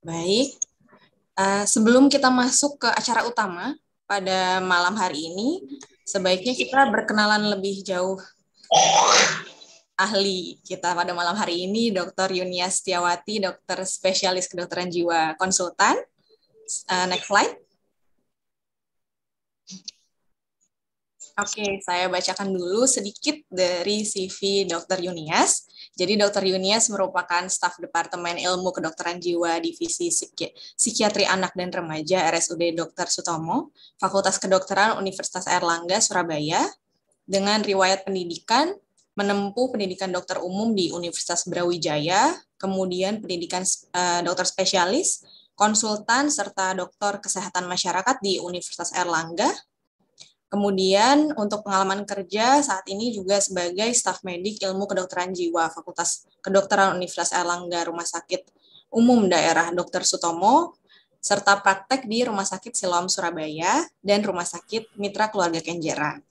Baik, sebelum kita masuk ke acara utama pada malam hari ini, sebaiknya kita berkenalan lebih jauh ahli kita pada malam hari ini, Dr. Yunia Setiawati, dokter spesialis kedokteran jiwa konsultan. Next slide. Oke, saya bacakan dulu sedikit dari CV Dr. Yunias. Jadi Dr. Yunias merupakan staf Departemen Ilmu Kedokteran Jiwa Divisi Psikiatri Anak dan Remaja RSUD Dr. Sutomo, Fakultas Kedokteran Universitas Airlangga, Surabaya, dengan riwayat pendidikan, menempuh pendidikan dokter umum di Universitas Brawijaya, kemudian pendidikan dokter spesialis, konsultan, serta dokter kesehatan masyarakat di Universitas Airlangga. Kemudian untuk pengalaman kerja saat ini juga sebagai staf medik ilmu kedokteran jiwa Fakultas Kedokteran Universitas Airlangga Rumah Sakit Umum Daerah Dr. Sutomo, serta praktek di Rumah Sakit Siloam Surabaya dan Rumah Sakit Mitra Keluarga Kenjeran.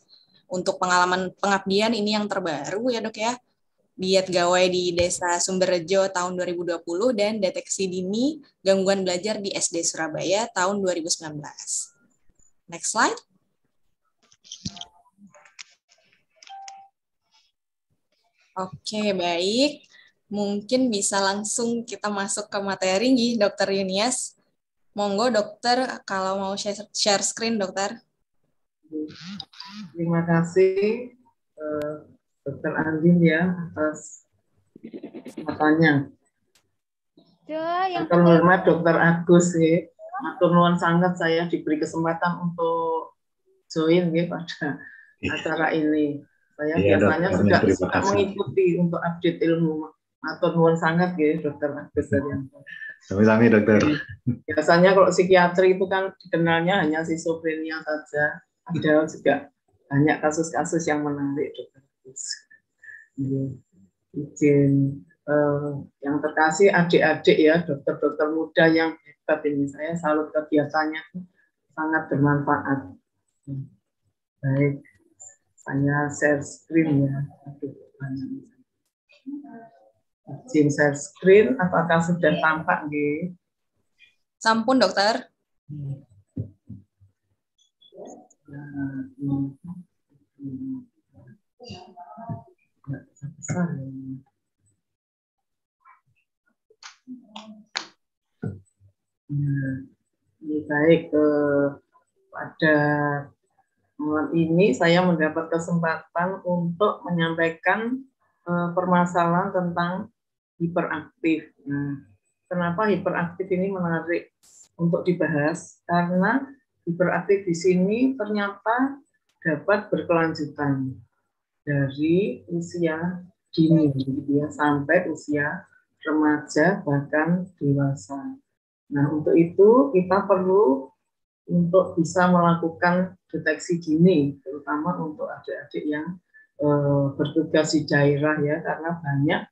Untuk pengalaman pengabdian ini yang terbaru ya dok ya, diet gawai di Desa Sumberrejo tahun 2020 dan deteksi dini gangguan belajar di SD Surabaya tahun 2019. Next slide. Oke, baik. Mungkin bisa langsung kita masuk ke materi nih, Dr. Yunias. Monggo dokter, kalau mau share screen, dokter. Terima kasih, Dr. Andin ya, atas kesempatannya. Yang terhormat Dr. Agus ya. Matur nuwun sangat saya diberi kesempatan untuk join ya pada acara ini. Saya biasanya juga suka mengikuti untuk update ilmu. Matur nuwun sangat ya Dr. Agus. Sami-sami dokter. Biasanya kalau psikiatri itu kan dikenalnya hanya schizophrenia saja. Ada juga banyak kasus-kasus yang menarik Dr. Agus. Izin yang terkasih adik-adik ya, dokter-dokter muda yang hebat ini. Saya salut kegiatannya, sangat bermanfaat. Baik, saya share screen ya. Izin share screen, apakah sudah tampak nih? Sampun dokter. Baik, pada malam ini saya mendapat kesempatan untuk menyampaikan permasalahan tentang hiperaktif. Nah, kenapa hiperaktif ini menarik untuk dibahas? Karena hiperaktif di sini ternyata dapat berkelanjutan dari usia dini, gitu ya, sampai usia remaja bahkan dewasa. Nah, untuk itu kita perlu untuk bisa melakukan deteksi dini, terutama untuk adik-adik yang bertugas di daerah ya, karena banyak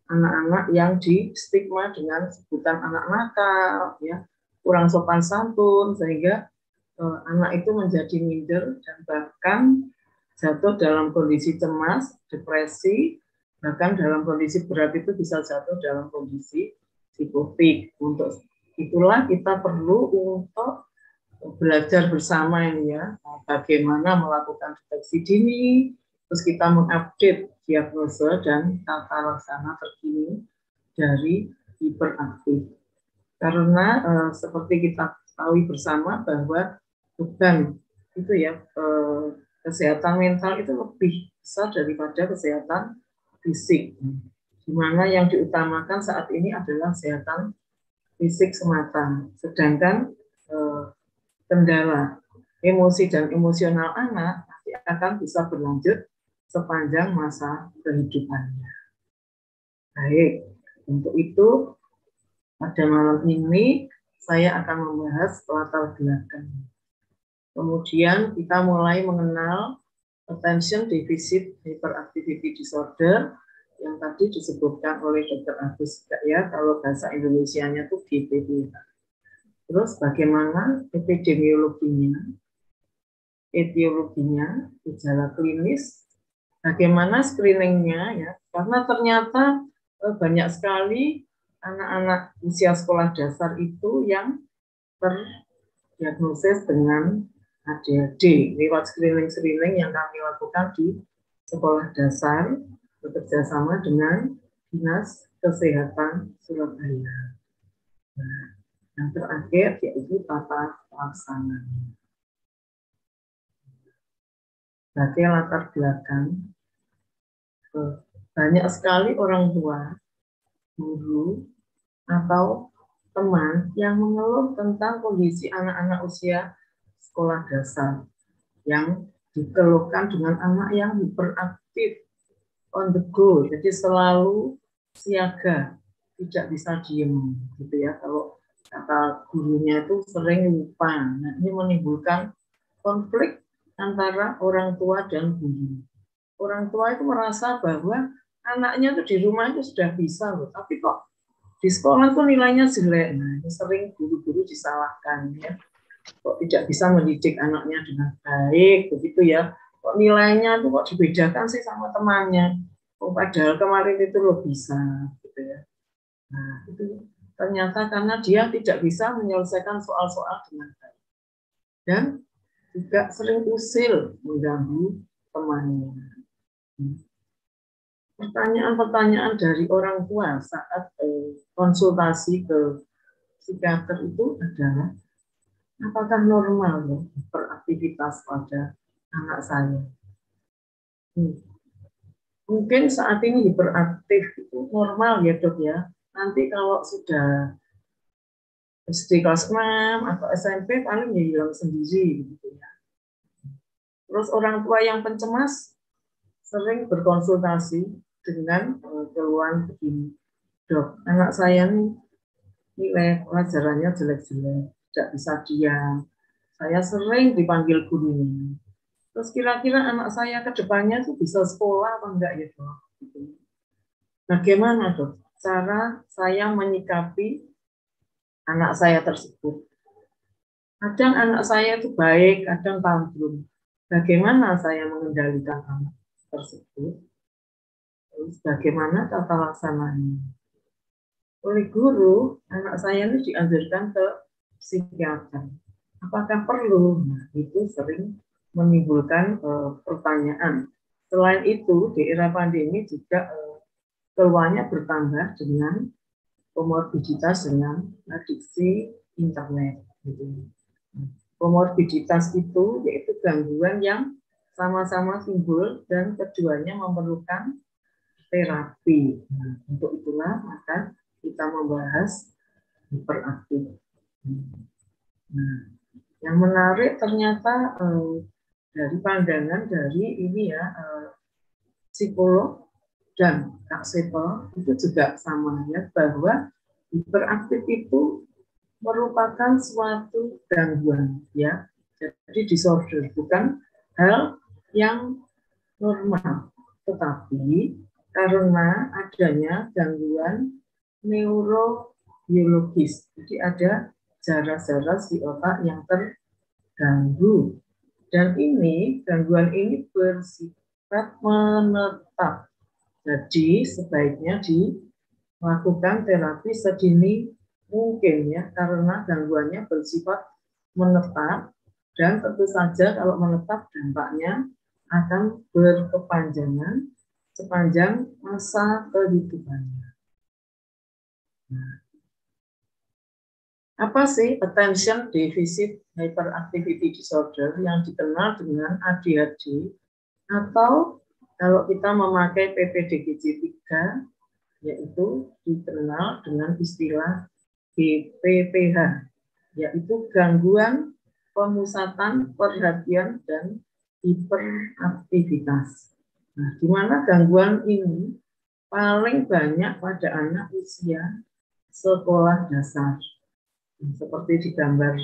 anak-anak yang di stigma dengan sebutan anak nakal, ya, kurang sopan santun, sehingga anak itu menjadi minder dan bahkan jatuh dalam kondisi cemas, depresi, bahkan dalam kondisi berat itu bisa jatuh dalam kondisi psikotik. Untuk itulah kita perlu untuk belajar bersama ini ya, bagaimana melakukan deteksi dini, terus kita mengupdate diagnosa dan tata laksana terkini dari hiperaktif. Karena seperti kita ketahui bersama bahwa beban itu ya, kesehatan mental itu lebih besar daripada kesehatan fisik. Di mana yang diutamakan saat ini adalah kesehatan fisik semata. Sedangkan kendala emosi dan emosional anak nanti akan bisa berlanjut sepanjang masa kehidupannya. Baik, untuk itu pada malam ini saya akan membahas latar belakang. Kemudian kita mulai mengenal attention deficit hyperactivity disorder yang tadi disebutkan oleh Dr. Agus ya, kalau bahasa Indonesianya itu GPD. Terus bagaimana epidemiologinya, etiologinya, gejala klinis, bagaimana screeningnya ya, karena ternyata banyak sekali anak-anak usia sekolah dasar itu yang terdiagnosis dengan ADHD lewat screening-screening yang kami lakukan di sekolah dasar bekerjasama dengan Dinas Kesehatan Surabaya. Nah, yang terakhir yaitu tata pelaksana. Sebagai latar belakang, banyak sekali orang tua, guru, atau teman yang mengeluh tentang kondisi anak-anak usia sekolah dasar yang dikeluhkan dengan anak yang hiperaktif, on the go, jadi selalu siaga, tidak bisa diem, gitu ya. Kalau kata gurunya itu sering lupa. Nah, ini menimbulkan konflik antara orang tua dan guru. Orang tua itu merasa bahwa anaknya itu di rumah itu sudah bisa loh, tapi kok di sekolah tuh nilainya jelek. Nah, ini sering guru-guru disalahkan ya. Kok tidak bisa mendidik anaknya dengan baik, begitu ya. Kok nilainya tuh kok dibedakan sih sama temannya. Oh, padahal kemarin itu lo bisa, gitu ya. Nah, itu ternyata karena dia tidak bisa menyelesaikan soal-soal dengan baik. Dan juga sering usil mengganggu temannya. Pertanyaan-pertanyaan dari orang tua saat konsultasi ke psikiater itu adalah, apakah normal ya beraktivitas pada anak saya? Mungkin saat ini hiperaktif itu normal ya dok ya. Nanti kalau sudah SD kelas 6 atau SMP paling ya hilang sendiri gitu ya. Terus orang tua yang pencemas sering berkonsultasi dengan keluhan begini, dok, anak saya nih nilai pelajarannya jelek-jelek, tidak bisa diam. Saya sering dipanggil gurunya. Terus kira-kira anak saya ke depannya tuh bisa sekolah apa enggak ya dok? Bagaimana dok cara saya menyikapi anak saya tersebut? Kadang anak saya itu baik, kadang tantrum. Bagaimana saya mengendalikan anak tersebut? Terus bagaimana tata laksananya? Oleh guru, anak saya ini dianjurkan ke psikiater. Apakah perlu? Nah, itu sering menimbulkan pertanyaan. Selain itu, di era pandemi juga keluarnya bertambah dengan komorbiditas dengan adiksi internet. Gitu. Komorbiditas itu yaitu gangguan yang sama-sama timbul dan keduanya memerlukan terapi. Nah, untuk itulah maka kita membahas hiperaktif. Nah, yang menarik ternyata dari pandangan dari ini ya psikolog dan Kak Seto itu juga sama ya, bahwa hiperaktif itu merupakan suatu gangguan ya, jadi disorder, bukan hal yang normal, tetapi karena adanya gangguan neurobiologis, jadi ada jaras-jaras di otak yang terganggu, dan ini gangguan ini bersifat menetap. Jadi sebaiknya dilakukan terapi sedini mungkin ya, karena gangguannya bersifat menetap dan tentu saja kalau menetap dampaknya akan berkepanjangan sepanjang masa kehidupannya. Nah, apa sih attention deficit hyperactivity disorder yang dikenal dengan ADHD, atau kalau kita memakai PPDGJ 3 yaitu dikenal dengan istilah GPPH, yaitu gangguan pemusatan perhatian dan hiperaktivitas. Nah, di mana gangguan ini paling banyak pada anak usia sekolah dasar. Seperti di gambar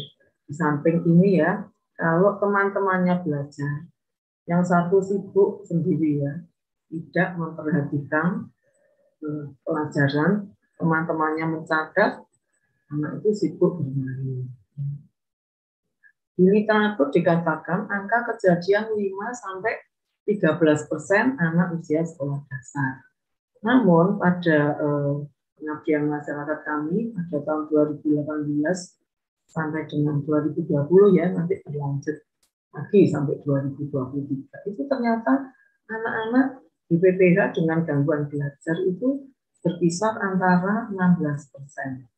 di samping ini ya, kalau teman-temannya belajar, yang satu sibuk sendiri ya, tidak memperhatikan pelajaran, teman-temannya mencatat, anak itu sibuk bermain. Di literatur dikatakan angka kejadian 5-13% anak usia sekolah dasar. Namun pada pengabdian masyarakat kami pada tahun 2018 sampai dengan 2020 ya, nanti berlanjut lagi sampai 2023. Itu ternyata anak-anak di PPH dengan gangguan belajar itu berkisar antara 16%.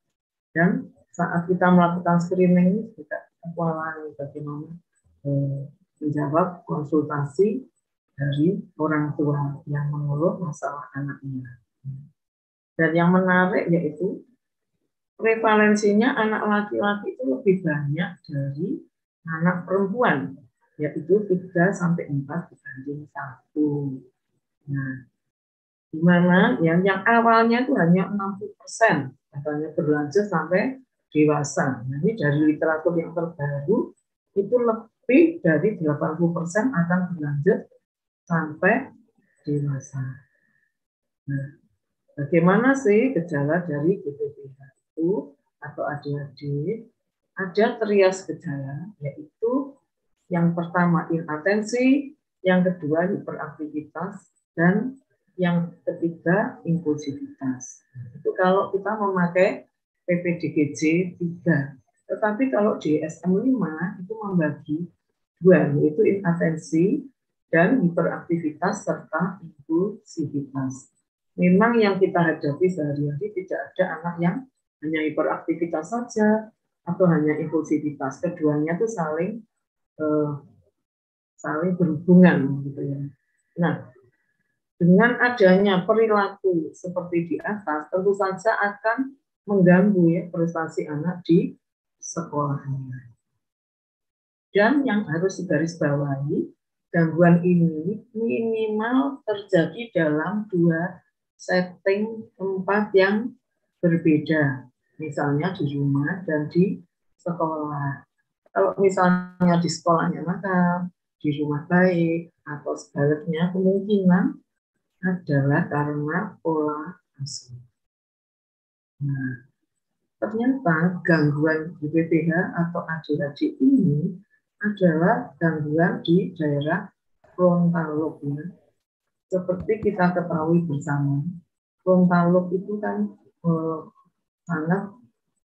Dan saat kita melakukan screening juga kewalahan bagaimana menjawab konsultasi dari orang tua yang mengeluh masalah anaknya. Dan yang menarik yaitu prevalensinya anak laki-laki itu lebih banyak dari anak perempuan, yaitu 3-4 dibanding 1. Nah, di mana yang awalnya itu hanya 60%, katanya berlanjut sampai dewasa. Nah, ini dari literatur yang terbaru itu lebih dari 80% akan berlanjut sampai dewasa. Nah, bagaimana sih gejala dari BPPH itu atau ADHD? Ada trias gejala, yaitu yang pertama inatensi, yang kedua hiperaktivitas, dan yang ketiga impulsivitas. Itu kalau kita memakai PPDGJ 3. Tetapi kalau DSM-5 itu membagi 2, yaitu inatensi dan hiperaktivitas serta impulsivitas. Memang yang kita hadapi sehari-hari tidak ada anak yang hanya hiperaktivitas saja atau hanya impulsivitas. Keduanya itu saling berhubungan gitu ya. Nah, dengan adanya perilaku seperti di atas, tentu saja akan mengganggu ya prestasi anak di sekolahnya. Dan yang harus digarisbawahi, gangguan ini minimal terjadi dalam 2 setting tempat yang berbeda, misalnya di rumah dan di sekolah. Kalau misalnya di sekolahnya nakal, di rumah baik, atau sebaliknya, kemungkinan adalah karena pola asuh. Nah, ternyata gangguan BPPH atau ADHD ini adalah gangguan di daerah frontal lobe. Seperti kita ketahui bersama, frontal lobe itu kan sangat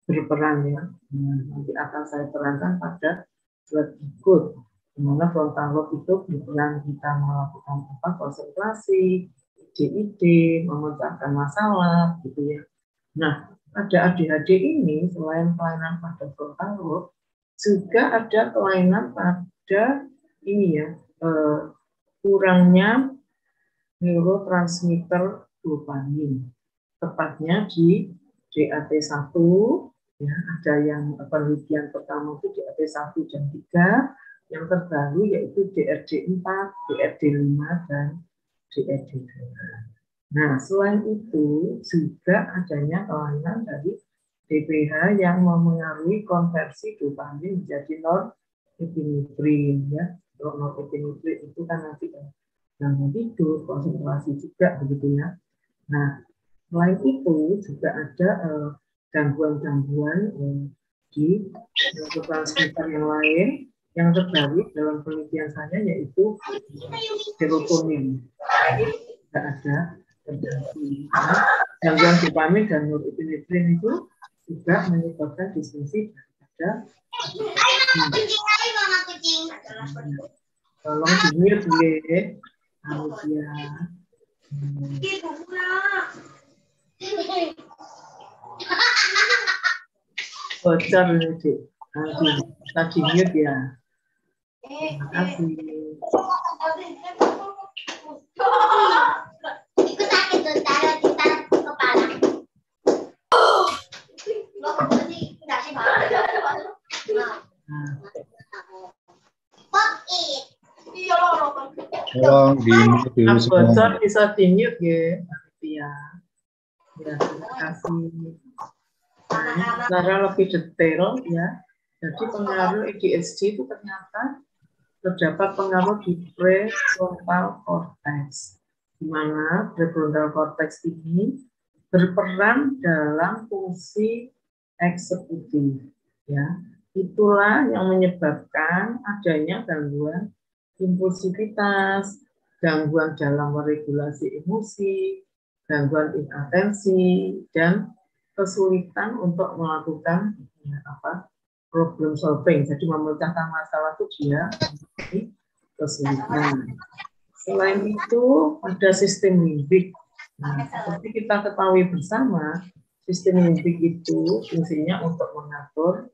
berperan ya. Nah, nanti akan saya terangkan pada slide berikut. Di mana frontal lobe itu berperan kita melakukan konsentrasi, ide-ide, memecahkan masalah, gitu ya. Nah, pada ADHD ini selain kelainan pada frontal lobe, juga ada kelainan pada ini ya, kurangnya neurotransmitter dopamin, tepatnya di DAT1. Ya, ada yang penelitian pertama itu DAT1 dan 3, yang terbaru yaitu DRD4, DRD5, dan DRD2. Nah, selain itu juga adanya kelainan dari DPH yang memengaruhi konversi dopamin menjadi norepinefrin ya. Norepinefrin itu kan nanti yang tidur, konsentrasi juga begitu ya. Nah, selain itu juga ada gangguan-gangguan di neurotransmitter yang lain yang terbaru dalam penelitian saya yaitu serotonin. Tidak ada gangguan dopamin dan norepinefrin itu juga menyebabkan disfungsi pada tolong di-mute ya, Anusia. Bocor nih, tadi mute ya. Terima kasih. Tolong di-mute dulu semua. Bocor bisa di-mute ya, Anusia. Ya, terima kasih. Nah, secara lebih detail ya, jadi pengaruh ADHD itu ternyata terdapat pengaruh di prefrontal cortex, di mana prefrontal cortex ini berperan dalam fungsi eksekutif. Ya, itulah yang menyebabkan adanya gangguan impulsivitas, gangguan dalam meregulasi emosi, gangguan inatensi, dan kesulitan untuk melakukan problem solving. Jadi memecahkan masalah itu dia kesulitan. Selain itu ada sistem limbik. Nah, seperti kita ketahui bersama, sistem limbik itu fungsinya untuk mengatur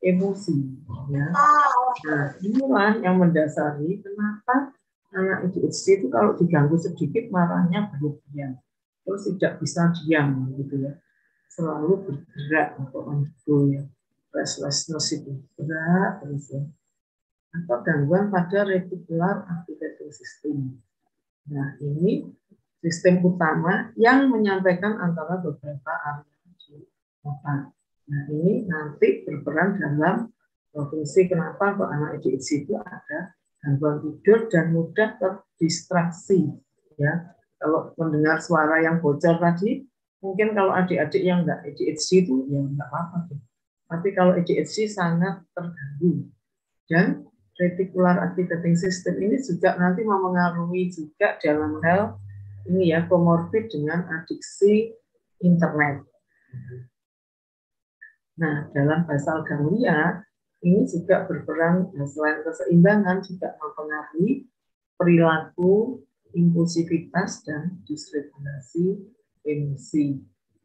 emosi. Ya. Nah, inilah yang mendasari kenapa anak ADHD itu kalau diganggu sedikit marahnya berlebihan, terus tidak bisa diam, gitu ya, selalu bergerak untuk mendukung ya, restlessness itu berat terus ya, atau gangguan pada reticular activating system. Nah, ini sistem utama yang menyampaikan antara beberapa area di otak. Nah, ini nanti berperan dalam fungsi kenapa kok anak ADHD itu ada gangguan tidur dan mudah terdistraksi. Ya, kalau mendengar suara yang bocor tadi, mungkin kalau adik-adik yang enggak ADHD itu ya enggak apa-apa. Tapi kalau ADHD sangat terganggu. Dan reticular activating system ini juga nanti memengaruhi juga dalam hal ini ya, komorbid dengan adiksi internet. Nah, dalam basal ganglia ini juga berperan selain keseimbangan juga mempengaruhi perilaku, impulsivitas, dan disregulasi emosi.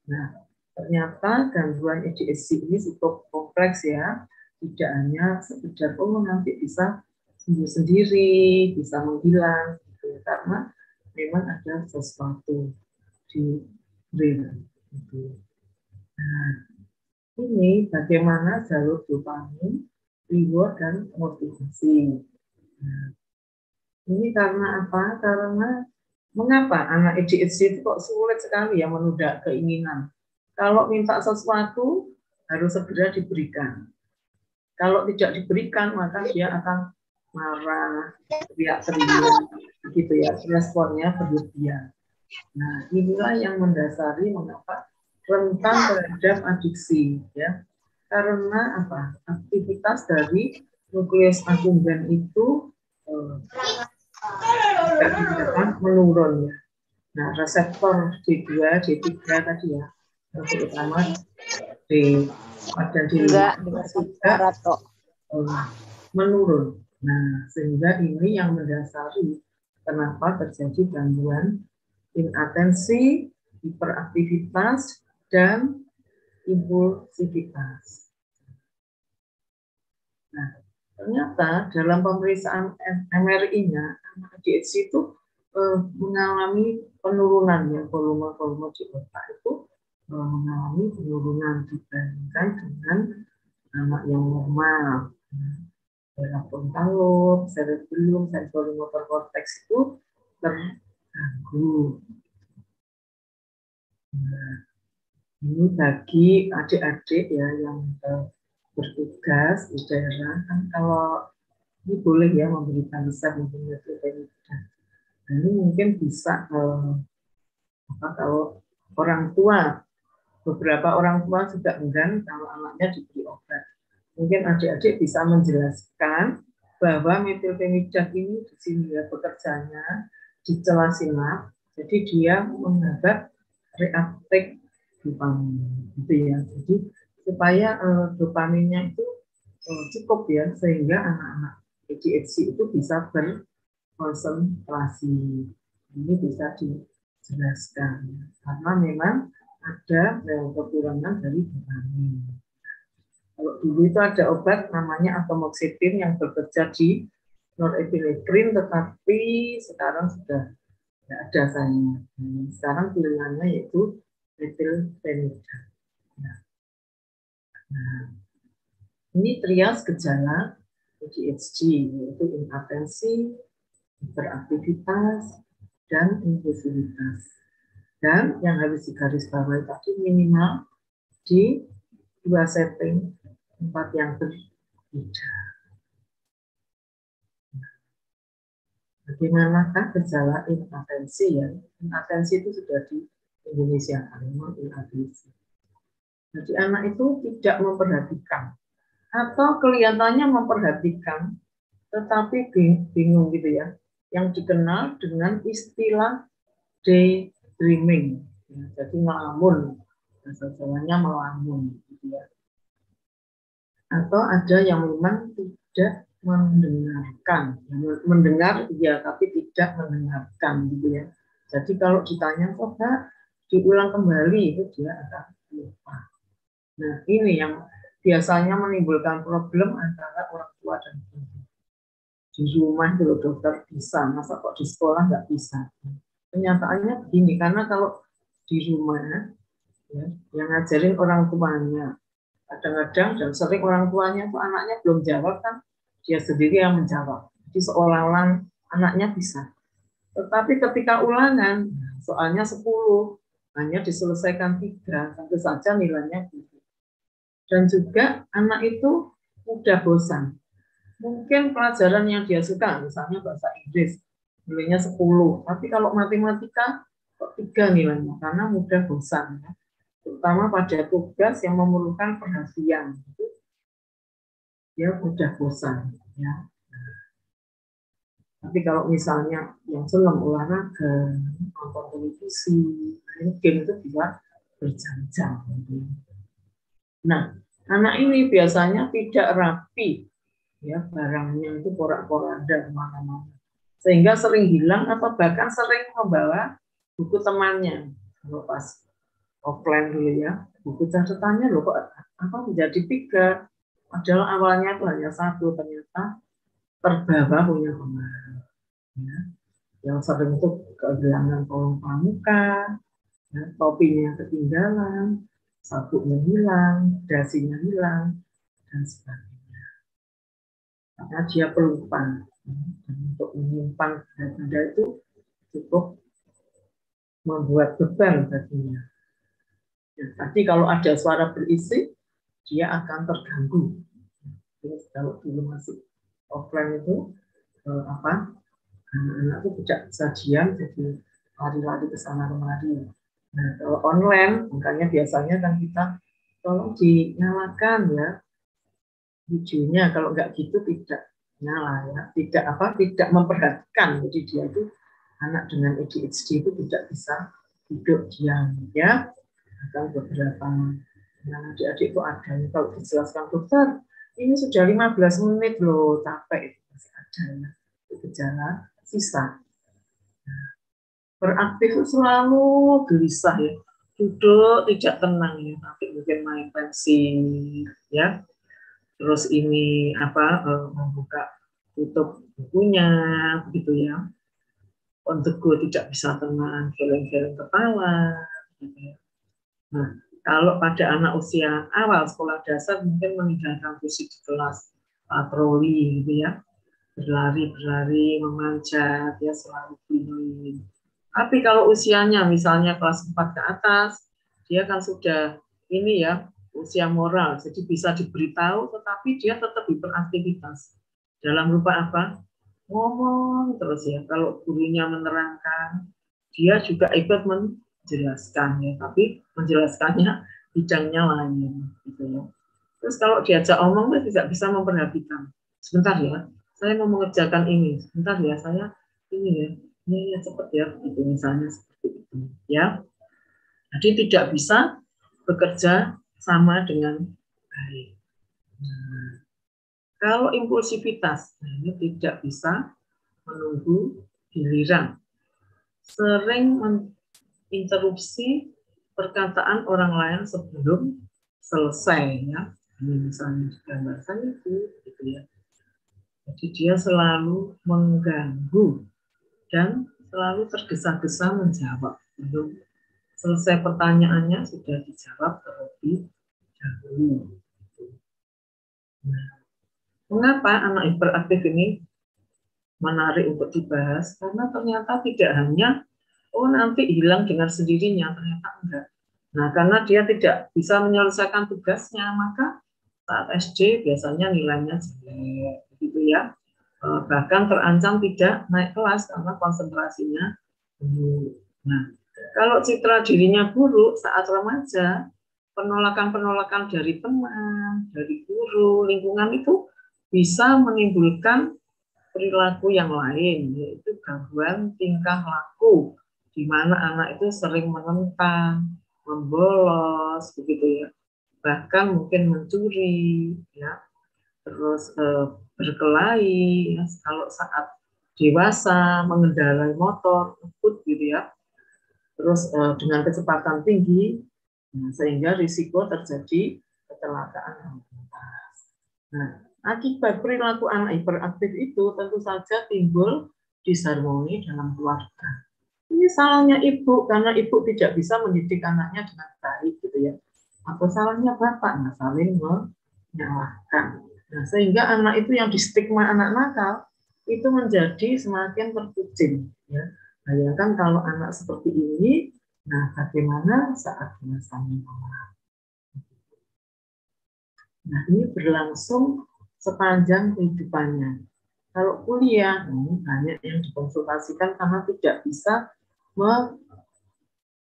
Nah, ternyata gangguan ADHD ini cukup kompleks ya, tidak hanya sekedar nanti bisa sembuh sendiri, bisa menghilang, gitu, karena memang ada sesuatu di brain. Gitu. Nah, ini bagaimana jalur dopamin, reward, dan motivasi. Nah, ini karena apa? Karena mengapa anak ADHD itu kok sulit sekali ya menunda keinginan. Kalau minta sesuatu harus segera diberikan. Kalau tidak diberikan maka dia akan marah, teriak-teriak, gitu ya, responnya berlebihan. Nah, inilah yang mendasari mengapa rentan terhadap adiksi, ya. Karena apa? Aktivitas dari nukleus akkumban itu menurun ya. Nah, reseptor D2, D3 tadi ya, terutama di pada diri juga menurun. Nah, sehingga ini yang mendasari kenapa terjadi gangguan inatensi, hiperaktivitas, dan impulsivitas. Nah, ternyata dalam pemeriksaan MRI-nya, anak ADHD itu mengalami penurunan ya, volume di otak itu mengalami penurunan dibandingkan dengan anak yang normal. Daerah frontal lobe, cerebellum, sensorimotor cortex itu terganggu. Nah, ini bagi adik-adik ya yang bertugas di daerah, kan kalau ini boleh ya memberikan resep mungkin nah, ini mungkin bisa kalau orang tua, beberapa orang tua juga enggan kalau anaknya diberi obat. Mungkin adik-adik bisa menjelaskan bahwa metilfenidat ini di sini ya bekerjanya di celah sinap, jadi dia menghambat reuptake dopamin, gitu ya. Jadi supaya dopaminnya itu cukup ya, sehingga anak-anak ADHD itu bisa berkonsentrasi. Ini bisa dijelaskan karena memang ada kekurangan dari dopamin. Kalau dulu itu ada obat namanya atomoxetin yang bekerja di norepinefrin, tetapi sekarang sudah tidak ada sayangnya. Sekarang pilihannya yaitu metilfenidat. Nah, ini trias gejala ADHD, yaitu inatensi, hiperaktivitas, dan impulsivitas. Dan yang harus digarisbawahi tadi minimal di 2 setting tempat yang berbeda. Bagaimanakah gejala inatensi ya? Inatensi itu sudah di Indonesia, memang inatensi. Jadi anak itu tidak memperhatikan atau kelihatannya memperhatikan, tetapi bingung gitu ya. Yang dikenal dengan istilah daydreaming. Ya, jadi melamun, bahasa Jawanya melamun, gitu ya. Atau ada yang memang tidak mendengarkan, mendengar ya tapi tidak mendengarkan, gitu ya. Jadi kalau ditanya coba diulang kembali itu dia akan lupa. Nah ini yang biasanya menimbulkan problem antara orang tua dan guru. Di rumah itu dokter bisa, masa kok di sekolah nggak bisa? Kenyataannya begini, karena kalau di rumah ya, yang ngajarin orang tuanya, kadang-kadang dan sering orang tuanya itu anaknya belum jawab kan dia sendiri yang menjawab. Jadi seolah-olah anaknya bisa. Tetapi ketika ulangan soalnya 10 hanya diselesaikan 3, tentu saja nilainya gitu. Dan juga anak itu mudah bosan. Mungkin pelajaran yang dia suka, misalnya bahasa Inggris, nilainya 10. Tapi kalau matematika kok 3 nilainya karena mudah bosan. Ya. Terutama pada tugas yang memerlukan perhatian, dia mudah bosan. Ya. Tapi kalau misalnya yang senang olahraga, nonton televisi, main game itu bisa berjam-jam. Nah, anak ini biasanya tidak rapi, ya barangnya itu porak-poranda kemana-mana, sehingga sering hilang atau bahkan sering membawa buku temannya. Kalau pas offline dulu ya, buku catatannya loh kok apa menjadi 3, padahal awalnya itu hanya 1, ternyata terbawa punya teman. Ya. Yang sering itu kehilangan kolong pramuka, ya, topinya ketinggalan, sabuknya hilang, dasinya hilang, dan sebagainya. Karena dia pelupa. Dan untuk menyimpan benda itu cukup membuat beban baginya. Ya, tadi kalau ada suara berisik, dia akan terganggu. Terus kalau dulu masih offline itu anak-anak itu tidak bisa diam, jadi lari-lari ke sana kemari. Nah, kalau online, makanya biasanya kan kita tolong dinyalakan ya videonya. Kalau nggak gitu tidak nyala ya, tidak memperhatikan. Jadi dia itu anak dengan ADHD itu tidak bisa duduk diam ya. Akan beberapa adik-adik itu ada. Kalau dijelaskan dokter, ini sudah 15 menit loh, capek itu masih ada ya. Itu gejala sisa. Beraktif selalu gelisah ya, duduk tidak tenang ya, tapi mungkin main pensil ya, terus ini membuka tutup bukunya gitu ya, on the go tidak bisa tenang, geleng-geleng kepala gitu ya. Nah kalau pada anak usia awal sekolah dasar mungkin meninggalkan fisik di kelas, patroli gitu ya, berlari memanjat ya, selalu keliling. Tapi kalau usianya misalnya kelas 4 ke atas, dia kan sudah ini ya, usia moral, jadi bisa diberitahu, tetapi dia tetap beraktivitas. Dalam rupa apa? Ngomong terus ya. Kalau gurunya menerangkan, dia juga ikut menjelaskan ya, tapi menjelaskannya bidangnya lain gitu ya. Terus kalau diajak omong dia tidak bisa memperhatikan. Sebentar ya, saya mau mengerjakan ini. Sebentar ya, saya ini ya. Ini cepat ya, gitu misalnya seperti itu ya. Jadi tidak bisa bekerja sama dengan baik. Nah, kalau impulsivitas, ini tidak bisa menunggu giliran. Sering menginterupsi perkataan orang lain sebelum selesai ya. Ini misalnya gambar saya itu, gitu ya. Jadi dia selalu mengganggu dan selalu tergesa-gesa menjawab. Belum selesai pertanyaannya sudah dijawab terlebih dahulu. Nah, mengapa anak hiperaktif ini menarik untuk dibahas? Karena ternyata tidak hanya nanti hilang dengan sendirinya, ternyata enggak. Nah, karena dia tidak bisa menyelesaikan tugasnya, maka saat SD biasanya nilainya jelek, gitu ya. Bahkan terancam tidak naik kelas karena konsentrasinya buruk. Nah, kalau citra dirinya buruk saat remaja, penolakan-penolakan dari teman, dari guru, lingkungan itu bisa menimbulkan perilaku yang lain, yaitu gangguan tingkah laku di mana anak itu sering menentang, membolos, begitu ya, bahkan mungkin mencuri, ya, terus berkelahi, ya, kalau saat dewasa mengendarai motor, ngebut gitu ya, terus dengan kecepatan tinggi, sehingga risiko terjadi kecelakaan lalu lintas. Nah, akibat perilaku anak hiperaktif itu tentu saja timbul disharmoni dalam keluarga. Ini salahnya ibu, karena ibu tidak bisa mendidik anaknya dengan baik gitu ya. Atau salahnya bapak, nah saling menyalahkan. Nah, sehingga anak itu yang distigma anak nakal itu menjadi semakin terpucing. Ya. Bayangkan kalau anak seperti ini, nah bagaimana saat masanya normal. Nah, ini berlangsung sepanjang kehidupannya. Kalau kuliah, banyak yang dikonsultasikan karena tidak bisa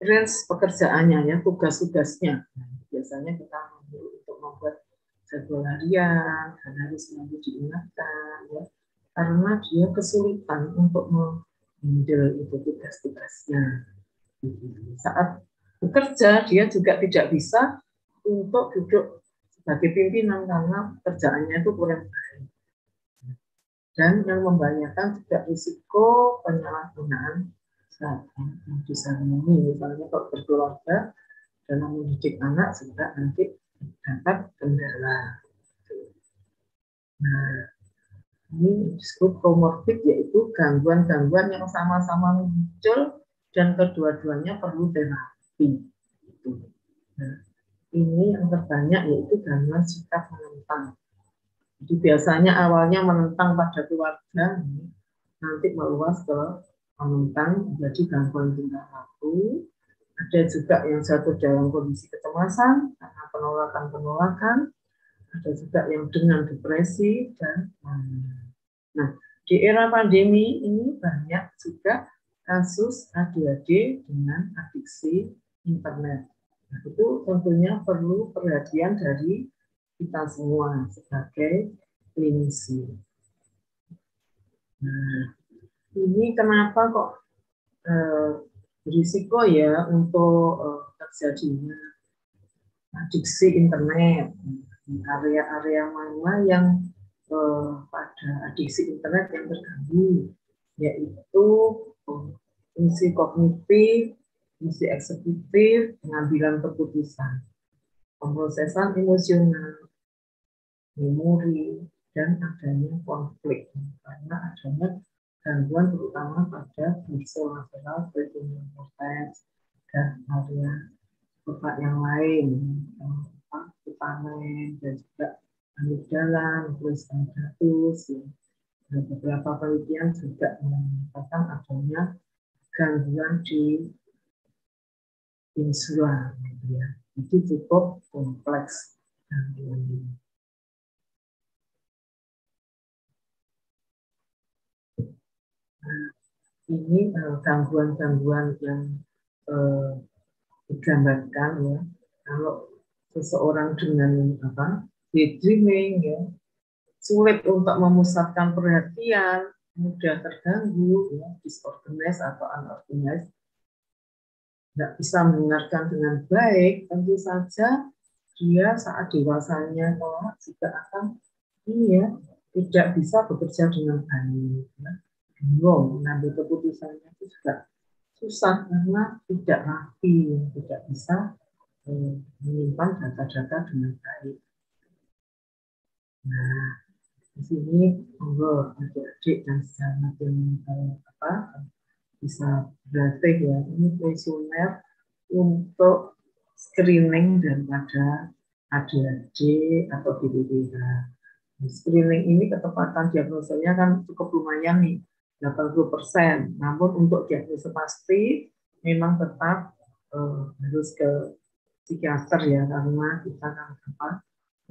range pekerjaannya, ya, tugas-tugasnya. Nah, biasanya kita untuk membuat jadwal harian, dan harus selalu diingatkan, ya, karena dia kesulitan untuk mengambil itu tugas-tugasnya. Saat bekerja, dia juga tidak bisa untuk duduk sebagai pimpinan karena kerjaannya itu kurang baik. Dan yang membahayakan juga risiko penyalahgunaan yang disharmoni, misalnya kalau berkeluarga dalam mendidik anak juga nanti dapat kendala. Nah, ini disebut komorbid, yaitu gangguan-gangguan yang sama-sama muncul dan kedua-duanya perlu terapi. Nah, ini yang terbanyak yaitu gangguan sikap menentang. Jadi biasanya awalnya menentang pada keluarga, nanti meluas ke menentang menjadi gangguan tingkah laku. Ada juga yang jatuh dalam kondisi kecemasan karena penolakan-penolakan. Ada juga yang dengan depresi dan mania. Nah, di era pandemi ini banyak juga kasus ADHD dengan adiksi internet. Nah, itu tentunya perlu perhatian dari kita semua sebagai klinisi. Nah, ini kenapa kok berisiko ya untuk terjadinya adiksi internet. Di area-area mana yang pada adiksi internet yang terganggu, yaitu fungsi kognitif, fungsi eksekutif, pengambilan keputusan, pemrosesan emosional, memori, dan adanya konflik, karena adanya gangguan terutama pada visceral peripheral cortex dan area otak yang lain, vitamin dan juga amigdala, nucleus accumbens. Dan beberapa penelitian juga menyatakan adanya gangguan di insula, ya. Jadi cukup kompleks gangguan ini. Nah, ini gangguan-gangguan yang digambarkan, ya. Kalau seseorang dengan daydreaming, ya, sulit untuk memusatkan perhatian, mudah terganggu, ya, disorganized atau unorganized, nggak bisa mendengarkan dengan baik, tentu saja dia saat dewasanya juga akan tidak bisa bekerja dengan baik, ya. Bingung mengambil keputusannya itu juga susah karena tidak rapi, tidak bisa menyimpan data-data dengan baik. Nah, di sini monggo adik-adik dan sesama tim bisa berlatih, ya, ini kuesioner untuk screening daripada ADHD atau BPDH. Screening ini ketepatan diagnosanya kan cukup lumayan nih, 80%. Namun untuk diagnosa pasti memang tetap harus ke psikiater, ya, karena kita kan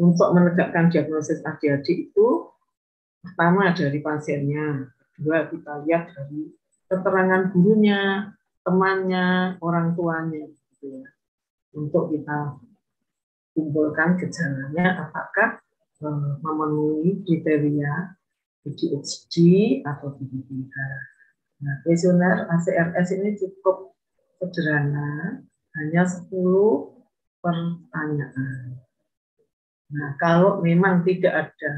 untuk menegakkan diagnosis ADHD itu pertama dari pasiennya, kedua kita lihat dari keterangan gurunya, temannya, orang tuanya, gitu ya, untuk kita kumpulkan gejalanya apakah memenuhi kriteria ADHD atau BPDH. Nah, kuesioner ACRS ini cukup sederhana, hanya 10 pertanyaan. Nah, kalau memang tidak ada,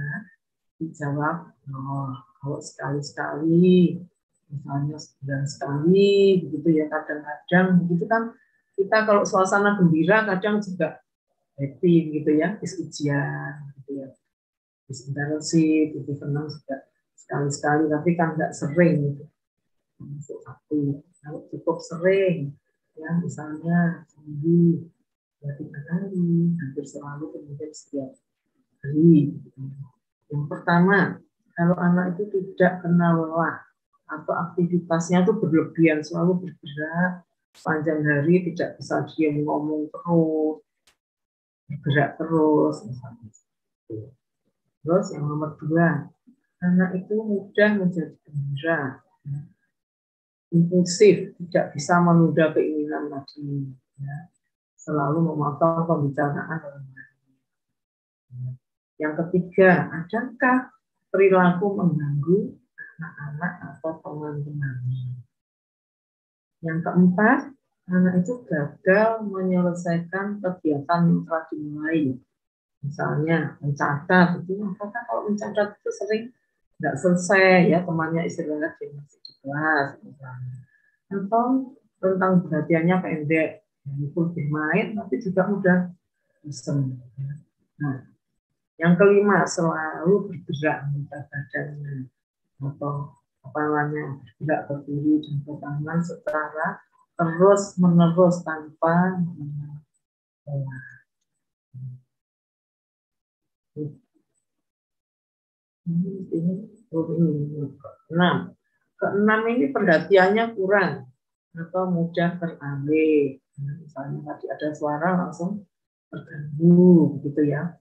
dijawab, oh, kalau sekali-sekali, misalnya sebulan sekali, begitu ya, kadang-kadang, begitu kan, kita kalau suasana gembira, kadang juga happy, gitu ya, habis ujian, gitu ya, habis internship, itu senang juga sekali-sekali, tapi kan nggak sering, gitu. Masuk satu, kalau cukup sering, ya, misalnya seminggu, 2-3 kali, hampir selalu, kemudian setiap hari, gitu. Yang pertama, kalau anak itu tidak kenal lelah atau aktivitasnya itu berlebihan, selalu bergerak panjang hari, tidak bisa diam ngomong terus, bergerak terus, misalnya. Terus yang nomor 2, anak itu mudah menjadi gembira, impulsif, tidak bisa menunda keinginan tadi, ya. Selalu memotong pembicaraan orang lain. Yang ketiga, adakah perilaku mengganggu anak-anak atau teman-temannya? Yang keempat, anak itu gagal menyelesaikan kegiatan yang telah dimulai. Misalnya mencatat, itu apakah kalau mencatat itu sering nggak selesai, ya, temannya istirahat dia masih di kelas, misalnya. Atau tentang perhatiannya pendek, itu bermain tapi juga mudah bosan. Nah, yang kelima, selalu bergerak mengangkat badannya atau kepalanya bergerak ke kiri dan ke kanan secara terus menerus tanpa menolak. Keenam ini perhatiannya kurang atau mudah teralih. Misalnya tadi ada suara langsung terganggu, gitu ya.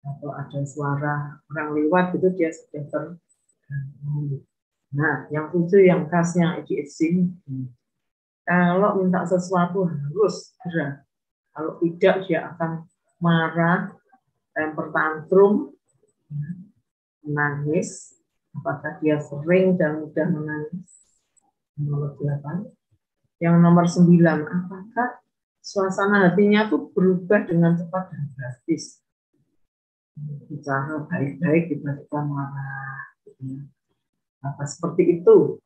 Atau ada suara orang lewat, gitu dia sudah terganggu. Nah, yang 7 yang khasnya ADHD, kalau minta sesuatu harus segera. Kalau tidak dia akan marah, temper tantrum, menangis. Apakah dia sering dan mudah menangis? Nomor 8. Yang nomor 9, apakah suasana hatinya tuh berubah dengan cepat dan drastis? Bicara baik-baik tiba-tiba marah, apa seperti itu.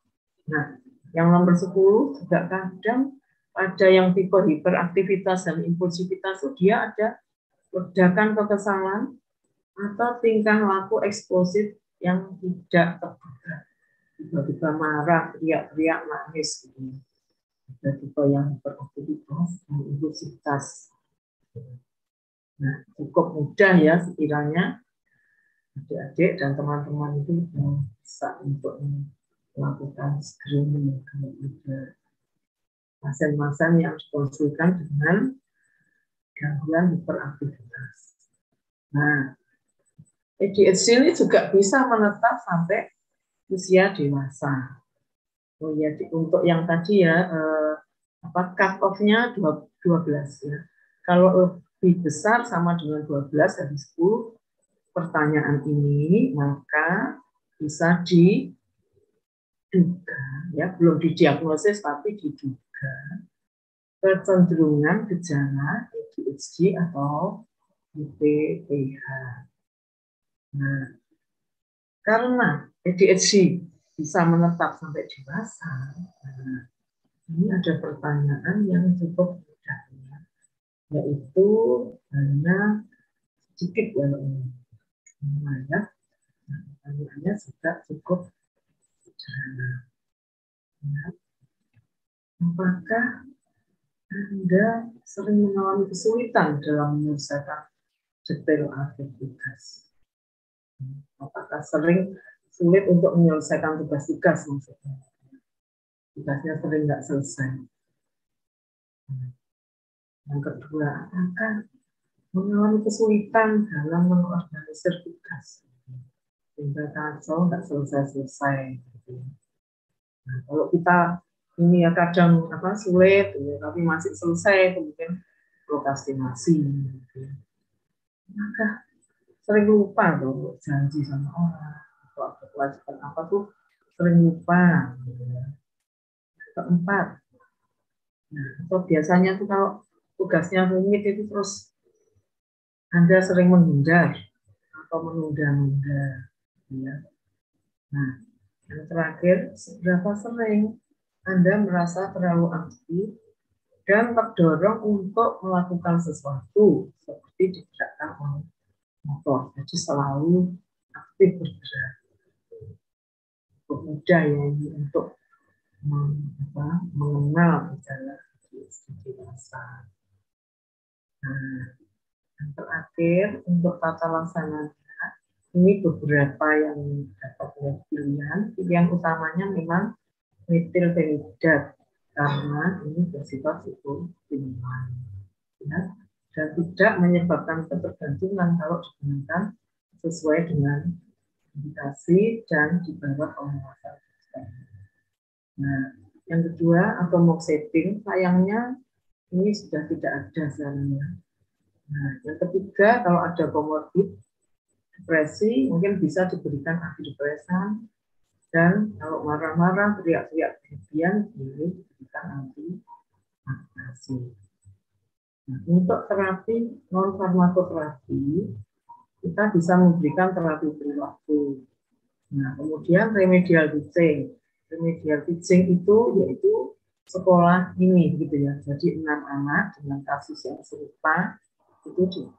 Nah, yang nomor 10 juga kadang ada yang tipe hiperaktivitas dan impulsivitas, itu dia ada ledakan kekesalan atau tingkah laku eksplosif yang tidak terduga. Tiba-tiba marah, teriak-teriak, nangis, gitu. Ada tipe yang hiperaktivitas dan impulsivitas. Nah, cukup mudah ya sekiranya adik-adik dan teman-teman itu bisa untuk melakukan screening kalau ada pasien-pasien yang dikonsulkan dengan gangguan hiperaktivitas. Nah, ADHD ini juga bisa menetap sampai usia dewasa. Oh ya, untuk yang tadi ya, cut off-nya 12 ya. Kalau lebih besar sama dengan 12 dari 10 pertanyaan ini, maka bisa diduga, ya, belum didiagnosis tapi diduga kecenderungan gejala ADHD atau IPPH. Nah, karena ADHD bisa menetap sampai dewasa, nah, ini ada pertanyaan yang cukup mudah, yaitu hanya sedikit ya ini. Ya, pertanyaannya juga cukup sederhana. Ya. Apakah Anda sering mengalami kesulitan dalam menyelesaikan detail aktivitas? Apakah sering sulit untuk menyelesaikan tugas-tugas, maksudnya? Tugasnya sering nggak selesai. Yang kedua, apakah mengalami kesulitan dalam mengorganisir tugas? Sehingga kacau, nggak selesai-selesai. Nah, kalau kita ini ya kadang sulit, ya, tapi masih selesai, kemudian prokrastinasi. Maka sering lupa tuh janji sama orang atau kewajiban apa tuh sering lupa. keempat. Nah, atau biasanya tuh kalau tugasnya rumit itu terus Anda sering menghindar atau menunda-nunda. Ya. Nah, yang terakhir, seberapa sering Anda merasa terlalu aktif dan terdorong untuk melakukan sesuatu seperti digerakkan oleh motor. Jadi selalu aktif bergerak. Mudah ya ini untuk mengenal gejala dewasa. Nah, yang terakhir untuk tata laksananya ini beberapa yang dapat pilihan. Pilihan utamanya memang metilfenidat karena ini bersifat stimulan, ya, dan tidak menyebabkan ketergantungan kalau digunakan sesuai dengan indikasi dan di bawah pengawasan. Nah, yang kedua atomoxetin sayangnya ini sudah tidak ada sebenarnya. Nah, yang ketiga kalau ada komorbid depresi mungkin bisa diberikan antidepresan, dan kalau marah-marah teriak-teriak berlebihan boleh diberikan anti-agitasi. Nah, untuk terapi non farmakoterapi kita bisa memberikan terapi perilaku. Nah, kemudian remedial teaching. Remedial teaching itu yaitu sekolah ini gitu ya. Jadi 6 anak dengan kasus yang serupa itu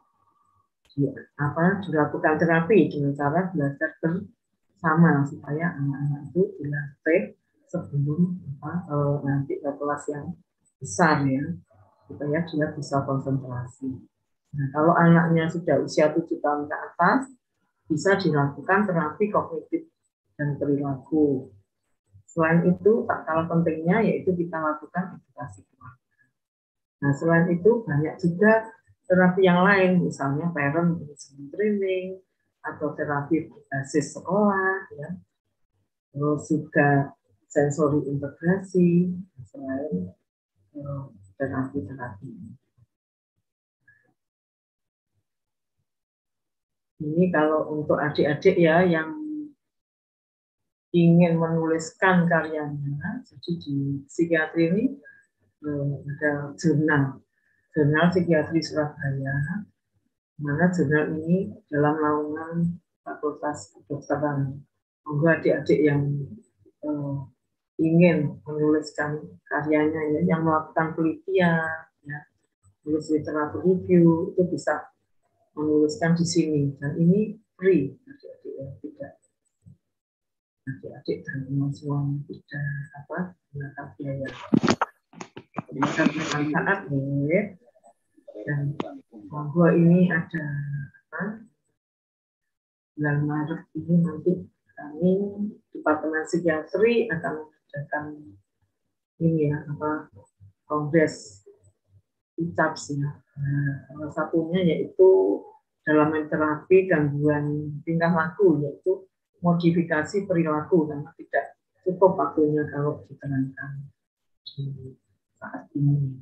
dilakukan terapi dengan cara belajar bersama supaya anak-anak itu dilatih sebelum nanti ke kelas yang besar ya, supaya dia bisa konsentrasi. Nah, kalau anaknya sudah usia 7 tahun ke atas, bisa dilakukan terapi kognitif dan perilaku. Selain itu, tak kalah pentingnya yaitu kita lakukan edukasi keluarga. Nah, selain itu banyak juga terapi yang lain, misalnya parent training atau terapi berbasis sekolah, ya. Terus juga sensori integrasi, selain terapi-terapi. Ini kalau untuk adik-adik ya yang ingin menuliskan karyanya, jadi di psikiatri ini ada jurnal psikiatri Surabaya, mana jurnal ini dalam naungan Fakultas Kedokteran. Monggo adik-adik yang ingin menuliskan karyanya ya, yang melakukan penelitian, ya, menulis literatur review itu bisa menuliskan di sini, dan ini free adik-adik ya, tidak adik-adik dan teman-teman tidak gunakan biaya. Bisa bermanfaat ya. Dan monggo ini ada bulan Maret ini nanti kami Departemen Psikiatri akan mengadakan ini ya kongres ICAPS ya. Nah, salah satunya yaitu dalam terapi gangguan tingkah laku, yaitu modifikasi perilaku, karena tidak cukup waktunya kalau diterangkan di saat ini.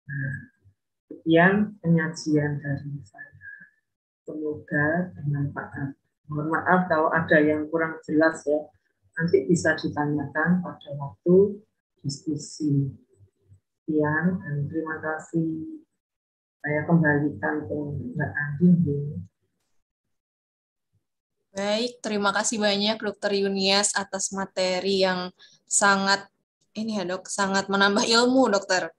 Nah, sekian penyajian dari saya. Semoga bermanfaat. Mohon maaf kalau ada yang kurang jelas ya. Nanti bisa ditanyakan pada waktu diskusi. Sekian dan terima kasih. Saya kembalikan ke Mbak Andi. Baik, terima kasih banyak Dr. Yunias atas materi yang sangat ini ya Dok, sangat menambah ilmu Dokter.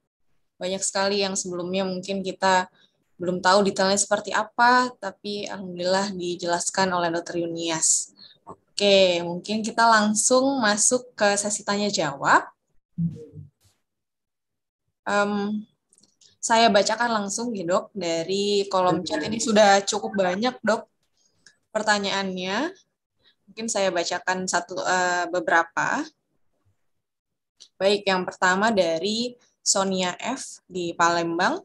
Banyak sekali yang sebelumnya mungkin kita belum tahu detailnya seperti apa, tapi alhamdulillah dijelaskan oleh Dr. Yunias. Oke, mungkin kita langsung masuk ke sesi tanya jawab. Saya bacakan langsung ya Dok, dari kolom chat ini sudah cukup banyak Dok pertanyaannya. Mungkin saya bacakan beberapa. Baik, yang pertama dari Sonia F. di Palembang.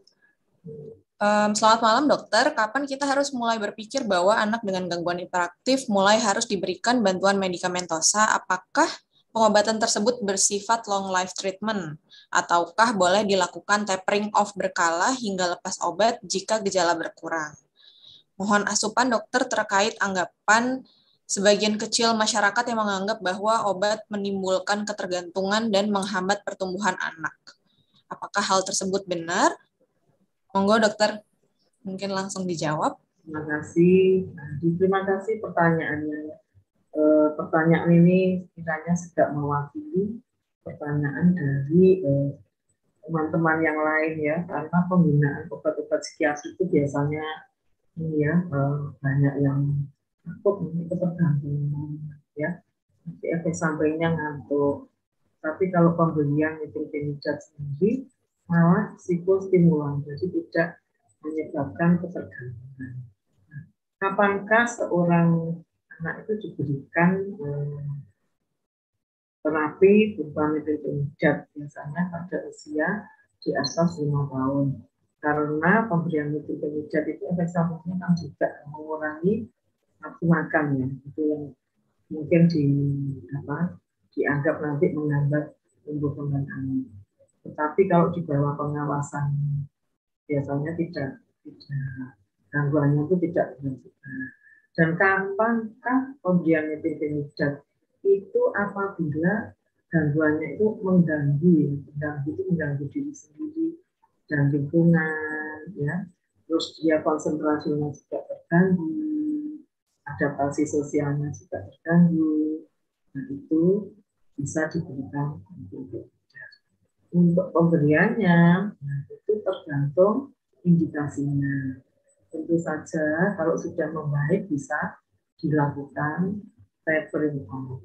Selamat malam dokter, kapan kita harus mulai berpikir bahwa anak dengan gangguan hiperaktif mulai harus diberikan bantuan medikamentosa? Apakah pengobatan tersebut bersifat long life treatment? Ataukah boleh dilakukan tapering off berkala hingga lepas obat jika gejala berkurang? Mohon asupan dokter terkait anggapan Sebagian kecil masyarakat yang menganggap bahwa obat menimbulkan ketergantungan dan menghambat pertumbuhan anak. Apakah hal tersebut benar? Monggo dokter, mungkin langsung dijawab. Terima kasih pertanyaannya. Pertanyaan ini kiranya sudah mewakili pertanyaan dari teman-teman yang lain ya, karena penggunaan obat-obat psikiatri itu biasanya ini ya banyak yang takut ketergantungan ya, nanti efek sampingnya ngantuk. Tapi kalau pemberian metilfenidat sendiri malah psikostimulan, jadi tidak menyebabkan ketergantungan. Nah, kapankah seorang anak itu diberikan terapi berupa metilfenidat? Biasanya pada usia di atas 5 tahun. Karena pemberian metilfenidat itu efek sampingnya kan juga mengurangi nafsu makan ya. Itu yang mungkin dianggap nanti menghambat tumbuh kembang anak. Tetapi kalau di bawah pengawasan biasanya tidak gangguannya itu tidak benar. Dan kapankah pemberian metilfenidat? Itu apabila gangguannya itu mengganggu diri sendiri dan lingkungan ya, terus dia konsentrasinya juga terganggu, adaptasi sosialnya juga terganggu. Nah, itu bisa diberikan metilfenidat. Untuk pemberiannya, nah, itu tergantung indikasinya. Tentu saja kalau sudah membaik bisa dilakukan tapering off.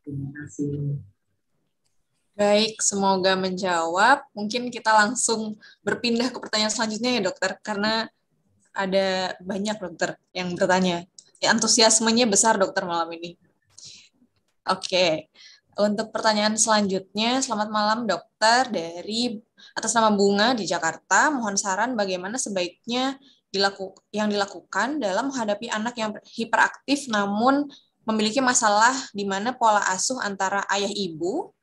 Terima kasih. Baik, semoga menjawab. Mungkin kita langsung berpindah ke pertanyaan selanjutnya ya dokter, karena ada banyak dokter yang bertanya. Ya, antusiasmenya besar dokter malam ini. Oke, untuk pertanyaan selanjutnya, selamat malam dokter, dari atas nama Bunga di Jakarta, mohon saran bagaimana sebaiknya yang dilakukan dalam menghadapi anak yang hiperaktif namun memiliki masalah di mana pola asuh antara ayah ibu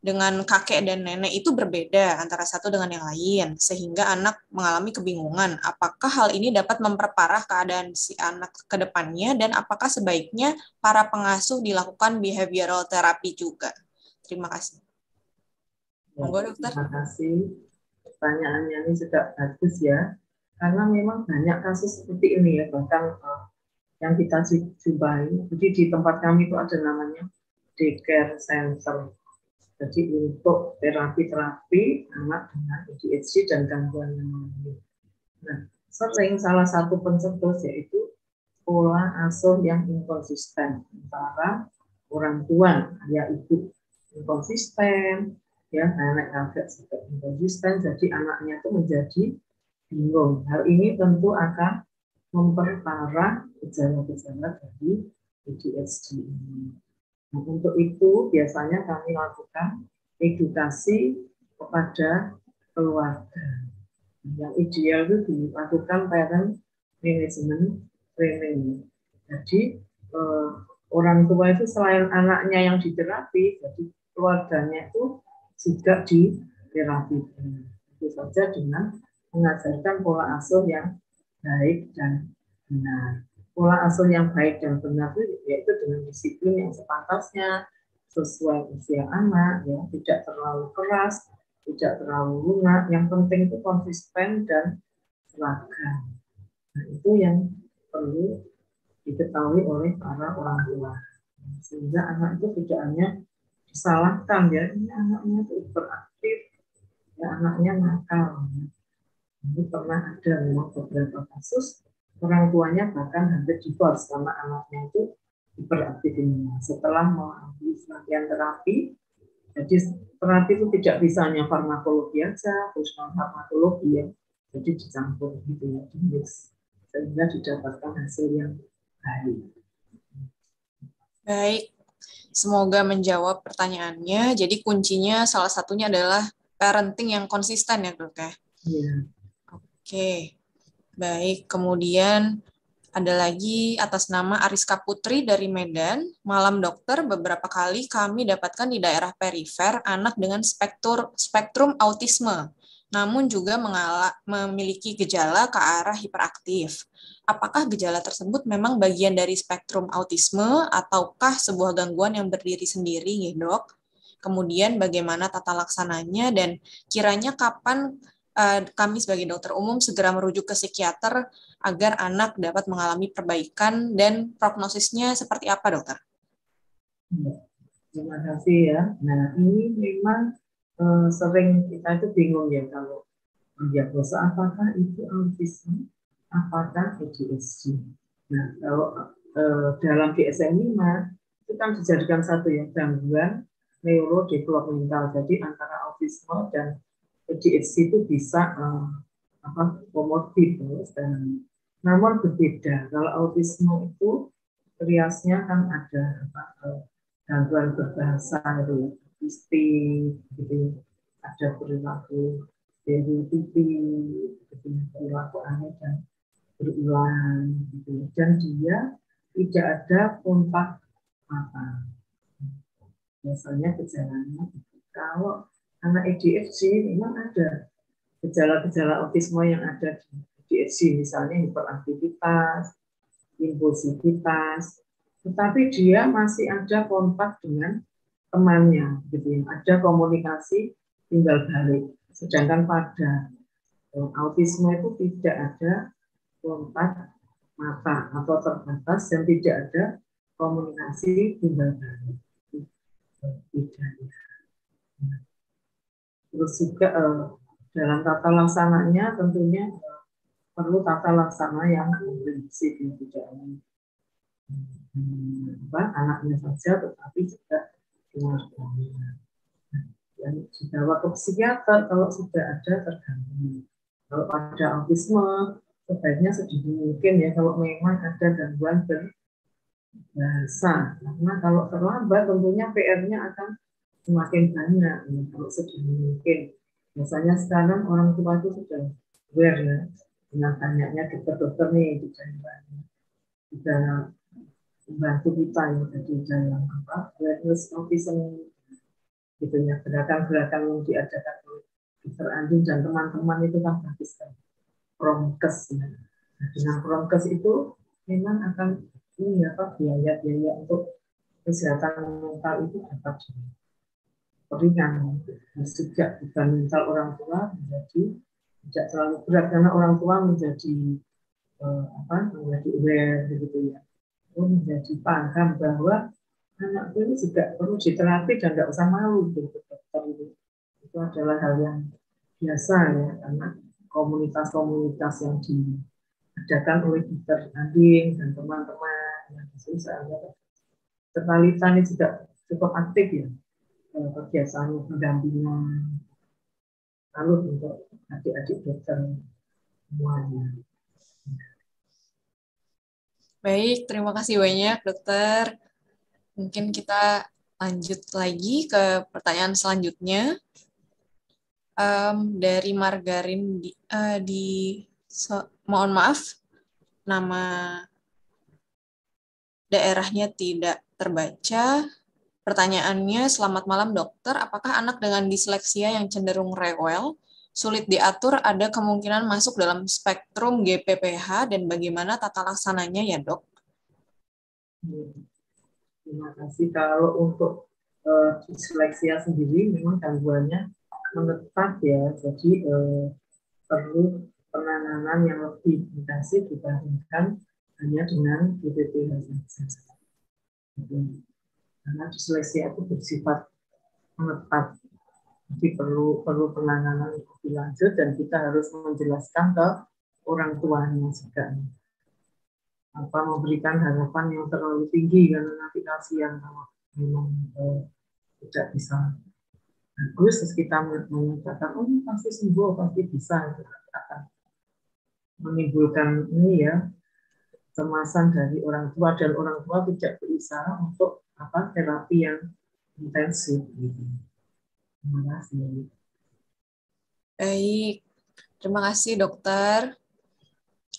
dengan kakek dan nenek itu berbeda antara satu dengan yang lain, sehingga anak mengalami kebingungan. Apakah hal ini dapat memperparah keadaan si anak ke depannya, dan apakah sebaiknya para pengasuh dilakukan behavioral therapy juga? Terima kasih. Monggo, dokter. Terima kasih. Pertanyaannya ini sudah bagus ya, karena memang banyak kasus seperti ini ya, bahkan yang kita jumpai. Jadi di tempat kami itu ada namanya daycare center. Jadi untuk terapi anak dengan ADHD dan gangguan yang lain. Nah, sering salah satu pencetus yaitu pola asuh yang inkonsisten antara orang tua, ayah ibu inkonsisten, ya nenek kakek juga inkonsisten, jadi anaknya itu menjadi bingung. Hal ini tentu akan memperparah gejala-gejala dari ADHD ini. Nah, untuk itu biasanya kami lakukan edukasi kepada keluarga. Yang ideal itu dilakukan parent management training. Jadi orang tua itu selain anaknya yang diterapi, jadi keluarganya itu juga diterapi. Itu saja dengan mengajarkan pola asuh yang baik dan benar. Pola asuh yang baik dan benar itu yaitu dengan disiplin yang sepantasnya sesuai usia anak, ya, tidak terlalu keras, tidak terlalu lunak. Yang penting itu konsisten dan seragam. Nah, itu yang perlu diketahui oleh para orang tua, sehingga anak itu tidak hanya disalahkan ya, ini anaknya itu beraktif, ya anaknya nakal. Ini pernah ada memang beberapa kasus orang tuanya bahkan hampir divorce karena anaknya itu hiperaktif ini. Setelah melalui serangkaian terapi, jadi terapi itu tidak bisa hanya farmakologi aja, terus non farmakologi ya, jadi dicampur gitu ya, dimix, sehingga didapatkan hasil yang baik. Baik, semoga menjawab pertanyaannya. Jadi kuncinya salah satunya adalah parenting yang konsisten ya dok ya. Iya. Oke. Baik, kemudian ada lagi atas nama Ariska Putri dari Medan. Malam dokter, beberapa kali kami dapatkan di daerah perifer anak dengan spektrum autisme. namun juga memiliki gejala ke arah hiperaktif. Apakah gejala tersebut memang bagian dari spektrum autisme ataukah sebuah gangguan yang berdiri sendiri, ya dok? Kemudian bagaimana tata laksananya dan kiranya kapan kami sebagai dokter umum segera merujuk ke psikiater agar anak dapat mengalami perbaikan dan prognosisnya seperti apa, dokter? Terima kasih ya. Nah, ini memang sering kita itu bingung ya kalau mendiagnosa apakah itu autisme, apakah ADHD. Nah, kalau dalam DSM-5 itu kan dijadikan satu ya, gangguan neurodevelopmental. Jadi antara autisme dan ADHD itu bisa komorbid dan namun berbeda. Kalau autisme itu riasnya kan ada gangguan berbahasa itu ya, autistik gitu, ada perilaku stereotipik, gitu, perilaku aneh dan berulang gitu. Dan dia tidak ada kontak mata. Biasanya gejalanya kalau anak ADHD memang ada gejala-gejala autisme yang ada di ADHD, misalnya hiperaktivitas, impulsivitas, tetapi dia masih ada kontak dengan temannya, gitu ya. Ada komunikasi tinggal balik. Sedangkan pada autisme itu tidak ada kontak mata atau terbatas dan tidak ada komunikasi tinggal balik. Tidak. Terus juga dalam tata laksananya tentunya perlu tata laksana yang komprehensif, yang tidak anaknya saja, tetapi juga keluarganya. Dan dibawa ke psikiater kalau sudah ada terganggu. Kalau pada autisme sebaiknya sedini mungkin ya kalau memang ada gangguan berbahasa. Karena kalau terlambat tentunya PR-nya akan semakin banyak ya, kalau sedini mungkin. Biasanya sekarang orang tua itu sudah aware ya dengan banyaknya dokter-dokter nih di daerahnya. Sudah membantu kita ya jadi dalam awareness autism gitu ya, gerakan-gerakan yang diadakan oleh Dr. Andin dan teman-teman itu kan bagus kan, promkes ya. Nah, dengan promkes itu memang akan ini apa biaya untuk kesehatan mental itu dapat ringan, sejak beban mental orang tua menjadi tidak terlalu berat karena orang tua menjadi menjadi aware begitu ya, menjadi paham bahwa anak ini juga perlu diterapi dan nggak usah malu gitu. Itu adalah hal yang biasa ya, karena komunitas-komunitas yang diadakan oleh Dr. Andin dan teman-teman yang susah ya. Terkalitan ini juga cukup aktif ya, kegiatan pendampingan lalu untuk adik-adik dokter semuanya. Baik, terima kasih banyak dokter. Mungkin kita lanjut lagi ke pertanyaan selanjutnya. Dari Margarin mohon maaf, nama daerahnya tidak terbaca. Pertanyaannya, selamat malam dokter, apakah anak dengan disleksia yang cenderung rewel, sulit diatur, ada kemungkinan masuk dalam spektrum GPPH dan bagaimana tata laksananya ya dok? Terima kasih. Kalau untuk disleksia sendiri memang gangguannya menetap ya, jadi perlu penanganan yang lebih intensif dibandingkan hanya dengan GPPH saja. Karena disleksia itu bersifat menetap, jadi perlu penanganan lebih lanjut dan kita harus menjelaskan ke orang tuanya juga. Memberikan harapan yang terlalu tinggi karena nanti kasihan kalau memang tidak bisa bagus, terus kita menyatakan oh pasti sembuh, pasti bisa, itu akan menimbulkan ini ya kecemasan dari orang tua dan orang tua tidak berusaha untuk terapi yang intensif gitu. Terima kasih. Baik, terima kasih dokter.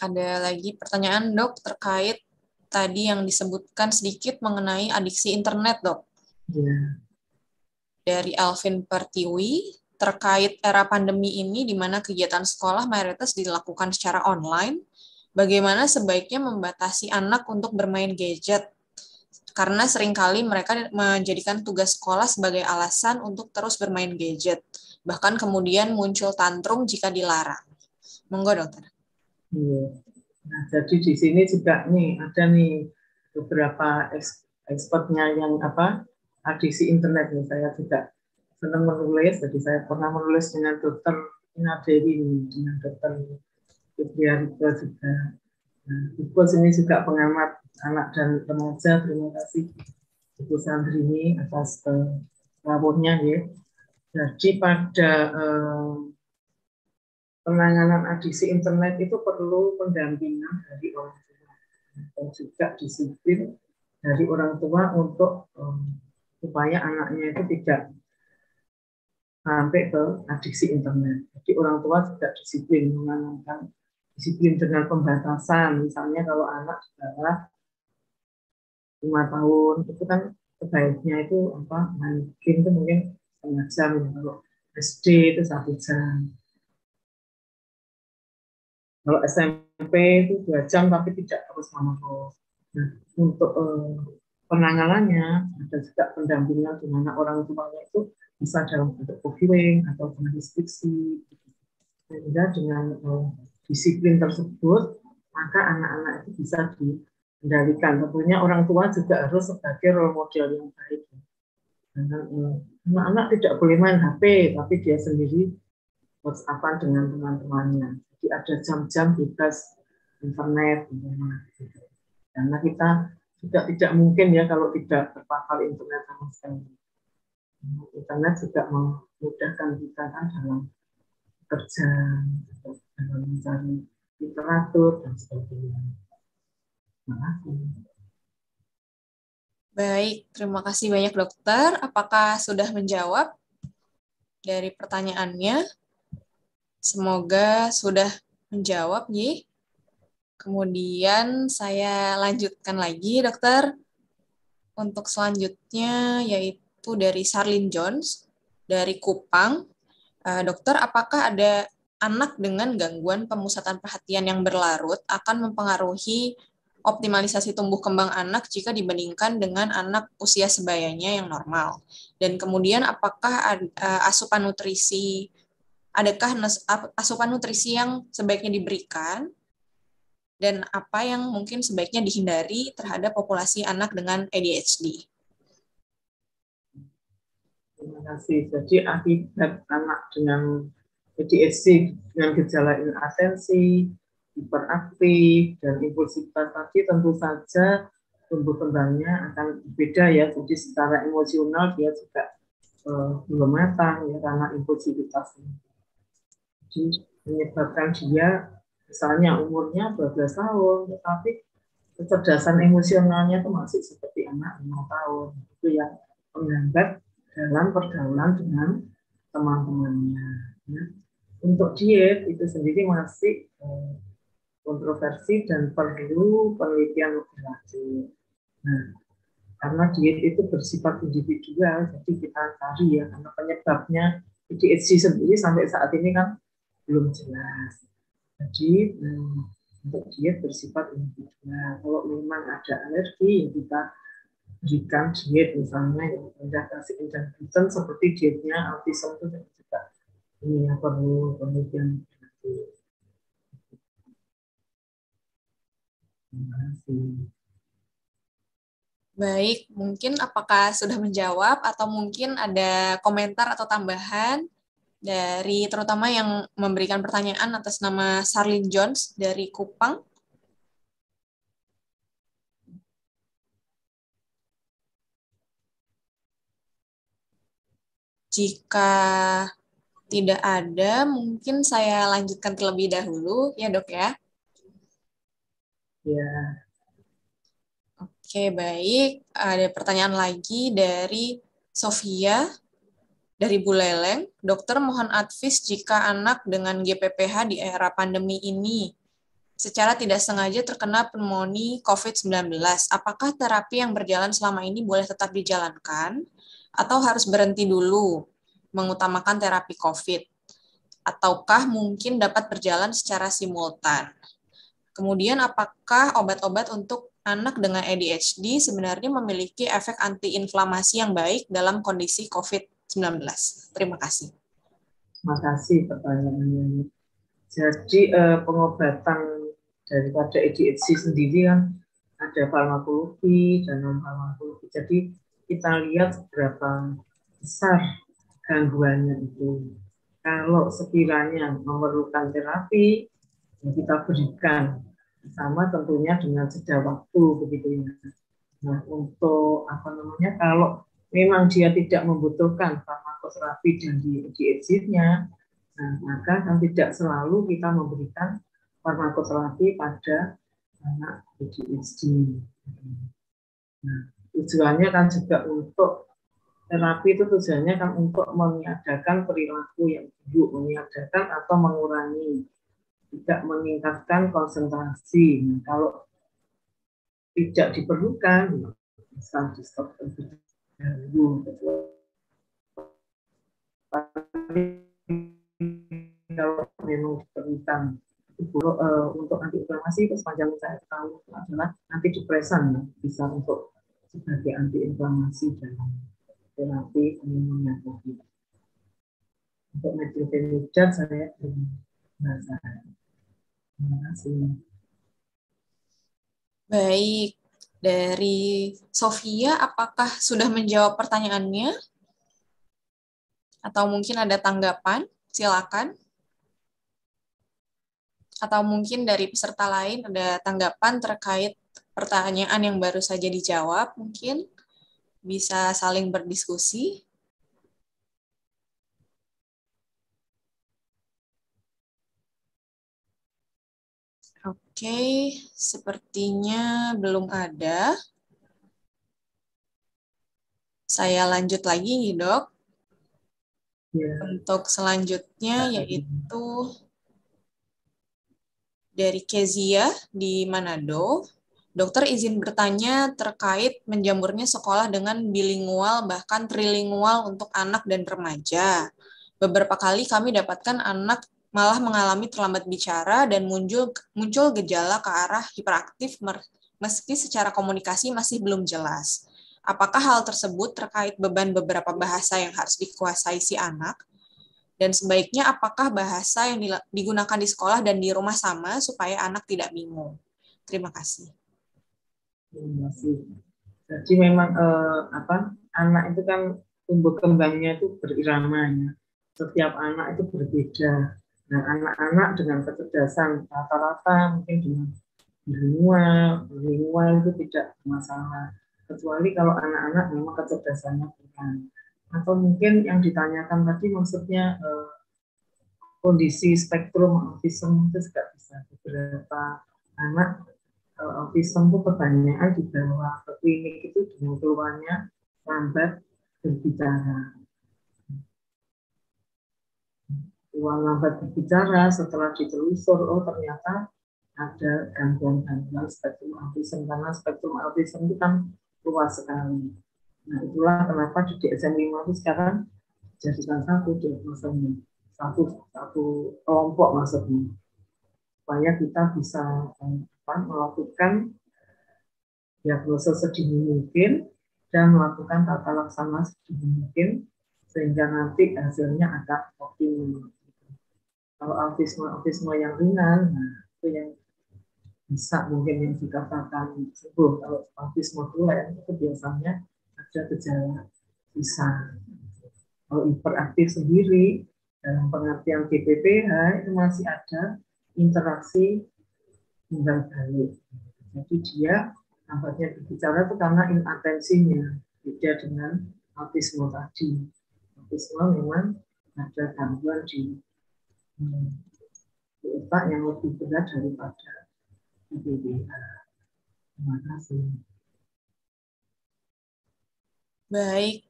Ada lagi pertanyaan dok terkait tadi yang disebutkan sedikit mengenai adiksi internet dok. Ya. Dari Alvin Pertiwi, terkait era pandemi ini di mana kegiatan sekolah mayoritas dilakukan secara online, bagaimana sebaiknya membatasi anak untuk bermain gadget? Karena seringkali mereka menjadikan tugas sekolah sebagai alasan untuk terus bermain gadget. Bahkan kemudian muncul tantrum jika dilarang. Monggo, dokter. Iya. Nah, jadi di sini juga nih ada nih beberapa expertnya yang adiksi internet nih. Saya juga senang menulis, jadi saya pernah menulis dengan dokter Ina Dewi, dengan dokter Fitriarito juga. Nah, Ibu ini juga pengamat anak dan remaja. Terima kasih Ibu Sandrini atas rawuhnya ya. Jadi pada penanganan adiksi internet itu perlu pendampingan dari orang tua dan juga disiplin dari orang tua untuk supaya anaknya itu tidak sampai ke adiksi internet. Jadi orang tua juga disiplin menanamkan disiplin dengan pembatasan. Misalnya kalau anak di bawah 5 tahun itu kan sebaiknya itu main game itu mungkin setengah jam ya. Kalau SD itu 1 jam. Kalau SMP itu 2 jam tapi tidak terus menerus. Nah, untuk penanganannya ada juga pendampingan di mana orang tuanya itu bisa dalam bentuk co-viewing atau dengan deskripsi. Sehingga dengan disiplin tersebut maka anak-anak itu bisa dikendalikan. Tentunya orang tua juga harus sebagai role model yang baik. Karena anak-anak tidak boleh main HP, tapi dia sendiri WhatsApp-an dengan teman-temannya. Jadi ada jam-jam bebas internet. Karena kita juga tidak mungkin ya kalau tidak terpapar internet sama sekali. Internet juga memudahkan kita kan dalam kerja, dalam mencari literatur dan sebagainya. Terima kasih. Baik, terima kasih banyak dokter. Apakah sudah menjawab dari pertanyaannya? Semoga sudah menjawab, Yi. Kemudian saya lanjutkan lagi, dokter. Untuk selanjutnya yaitu dari Sarlin Jones, dari Kupang. Dokter, apakah ada anak dengan gangguan pemusatan perhatian yang berlarut akan mempengaruhi optimalisasi tumbuh kembang anak jika dibandingkan dengan anak usia sebayanya yang normal? Dan kemudian apakah asupan nutrisi yang sebaiknya diberikan dan apa yang mungkin sebaiknya dihindari terhadap populasi anak dengan ADHD? Terima kasih. Jadi akibat anak dengan ADHD dengan gejala inatensi, hiperaktif, dan impulsivitas tadi tentu saja tumbuh kembangnya akan berbeda ya. Jadi secara emosional dia juga belum matang ya karena impulsivitasnya. Jadi menyebabkan dia misalnya umurnya 12 tahun, tetapi kecerdasan emosionalnya itu masih seperti anak 5 tahun. Itu yang menghambat dalam pergaulan dengan teman-temannya. Ya. Untuk diet itu sendiri masih kontroversi dan perlu penelitian lebih lanjut. Nah, karena diet itu bersifat individual, jadi kita cari ya, karena penyebabnya ADHD sendiri sampai saat ini kan belum jelas. Jadi untuk diet bersifat individual. Kalau memang ada alergi, ya kita berikan diet misalnya yang rendah kasih dan gluten seperti dietnya autism itu juga ini yang perlu penelitian. Terima kasih. Baik, mungkin apakah sudah menjawab atau mungkin ada komentar atau tambahan dari terutama yang memberikan pertanyaan atas nama Sarlin Jones dari Kupang? Jika tidak ada, mungkin saya lanjutkan terlebih dahulu, ya dok ya? Ya. Oke, baik. Ada pertanyaan lagi dari Sofia, dari Buleleng. Dokter mohon advice jika anak dengan GPPH di era pandemi ini secara tidak sengaja terkena pneumonia COVID-19. Apakah terapi yang berjalan selama ini boleh tetap dijalankan atau harus berhenti dulu? mengutamakan terapi COVID? Ataukah mungkin dapat berjalan secara simultan? Kemudian, apakah obat-obat untuk anak dengan ADHD sebenarnya memiliki efek antiinflamasi yang baik dalam kondisi COVID-19? Terima kasih. Terima kasih pertanyaannya. Jadi pengobatan daripada ADHD sendiri kan ada farmakologi dan non-farmakologi. Jadi kita lihat seberapa besar gangguannya itu. Kalau sekiranya memerlukan terapi, ya kita berikan. Sama tentunya dengan jeda waktu begitu ya. Nah, untuk kalau memang dia tidak membutuhkan farmakoterapi dan ADHD-nya, nah, maka kan tidak selalu kita memberikan farmakoterapi pada anak ADHD. Nah, tujuannya kan juga untuk terapi itu tujuannya kan untuk meniadakan perilaku yang buruk, meniadakan atau mengurangi, tidak meningkatkan konsentrasi. Nah, kalau tidak diperlukan, bisa di stop terlebih dahulu. Kalau memang diperlukan untuk antiinflamasi, sepanjang saya tahu adalah antidepresan, bisa untuk sebagai antiinflamasi dalam terapi pneumonia COVID. Untuk metilfenidar saya belum merasa. Terima kasih. Baik, dari Sofia, apakah sudah menjawab pertanyaannya? Atau mungkin ada tanggapan? Silakan. Atau mungkin dari peserta lain ada tanggapan terkait pertanyaan yang baru saja dijawab, mungkin bisa saling berdiskusi. Oke, sepertinya belum ada. Saya lanjut lagi, Dok. Ya. Untuk selanjutnya yaitu dari Kezia di Manado. Dokter izin bertanya terkait menjamurnya sekolah dengan bilingual bahkan trilingual untuk anak dan remaja. Beberapa kali kami dapatkan anak malah mengalami terlambat bicara dan muncul gejala ke arah hiperaktif meski secara komunikasi masih belum jelas. Apakah hal tersebut terkait beban beberapa bahasa yang harus dikuasai si anak? Dan sebaiknya apakah bahasa yang digunakan di sekolah dan di rumah sama supaya anak tidak bingung? Terima kasih. Terima kasih. Jadi memang anak itu kan tumbuh kembangnya itu berirama ya. Setiap anak itu berbeda. Nah, anak-anak dengan kecerdasan rata-rata mungkin dengan bilingual itu tidak masalah. Kecuali kalau anak-anak memang kecerdasannya kurang. Atau mungkin yang ditanyakan tadi maksudnya kondisi spektrum autism itu juga bisa. Beberapa anak autism itu kebanyakan dibawa ke klinik itu dengan keluarnya lambat berbicara. Lambat berbicara setelah ditelusur, oh ternyata ada gangguan-gangguan spektrum autism, karena spektrum autism itu kan luas sekali. Nah, itulah kenapa di DSM-5 itu sekarang jadikan satu diagnosanya, satu kelompok maksudnya, supaya kita bisa melakukan diagnosa sedini mungkin dan melakukan tata laksana sedini mungkin sehingga nanti hasilnya akan optimal. Kalau autisme yang ringan, nah itu yang bisa mungkin yang dikatakan sembuh. Kalau autisme tulen itu biasanya ada gejala bisa. Kalau hiperaktif sendiri dalam pengertian BPPH itu masih ada interaksi timbal balik. Jadi dia nampaknya berbicara itu karena inatensinya, beda dengan autisme tadi. Autisme memang ada gangguan di otak yang lebih berat daripada BPPH. Terima kasih. Baik,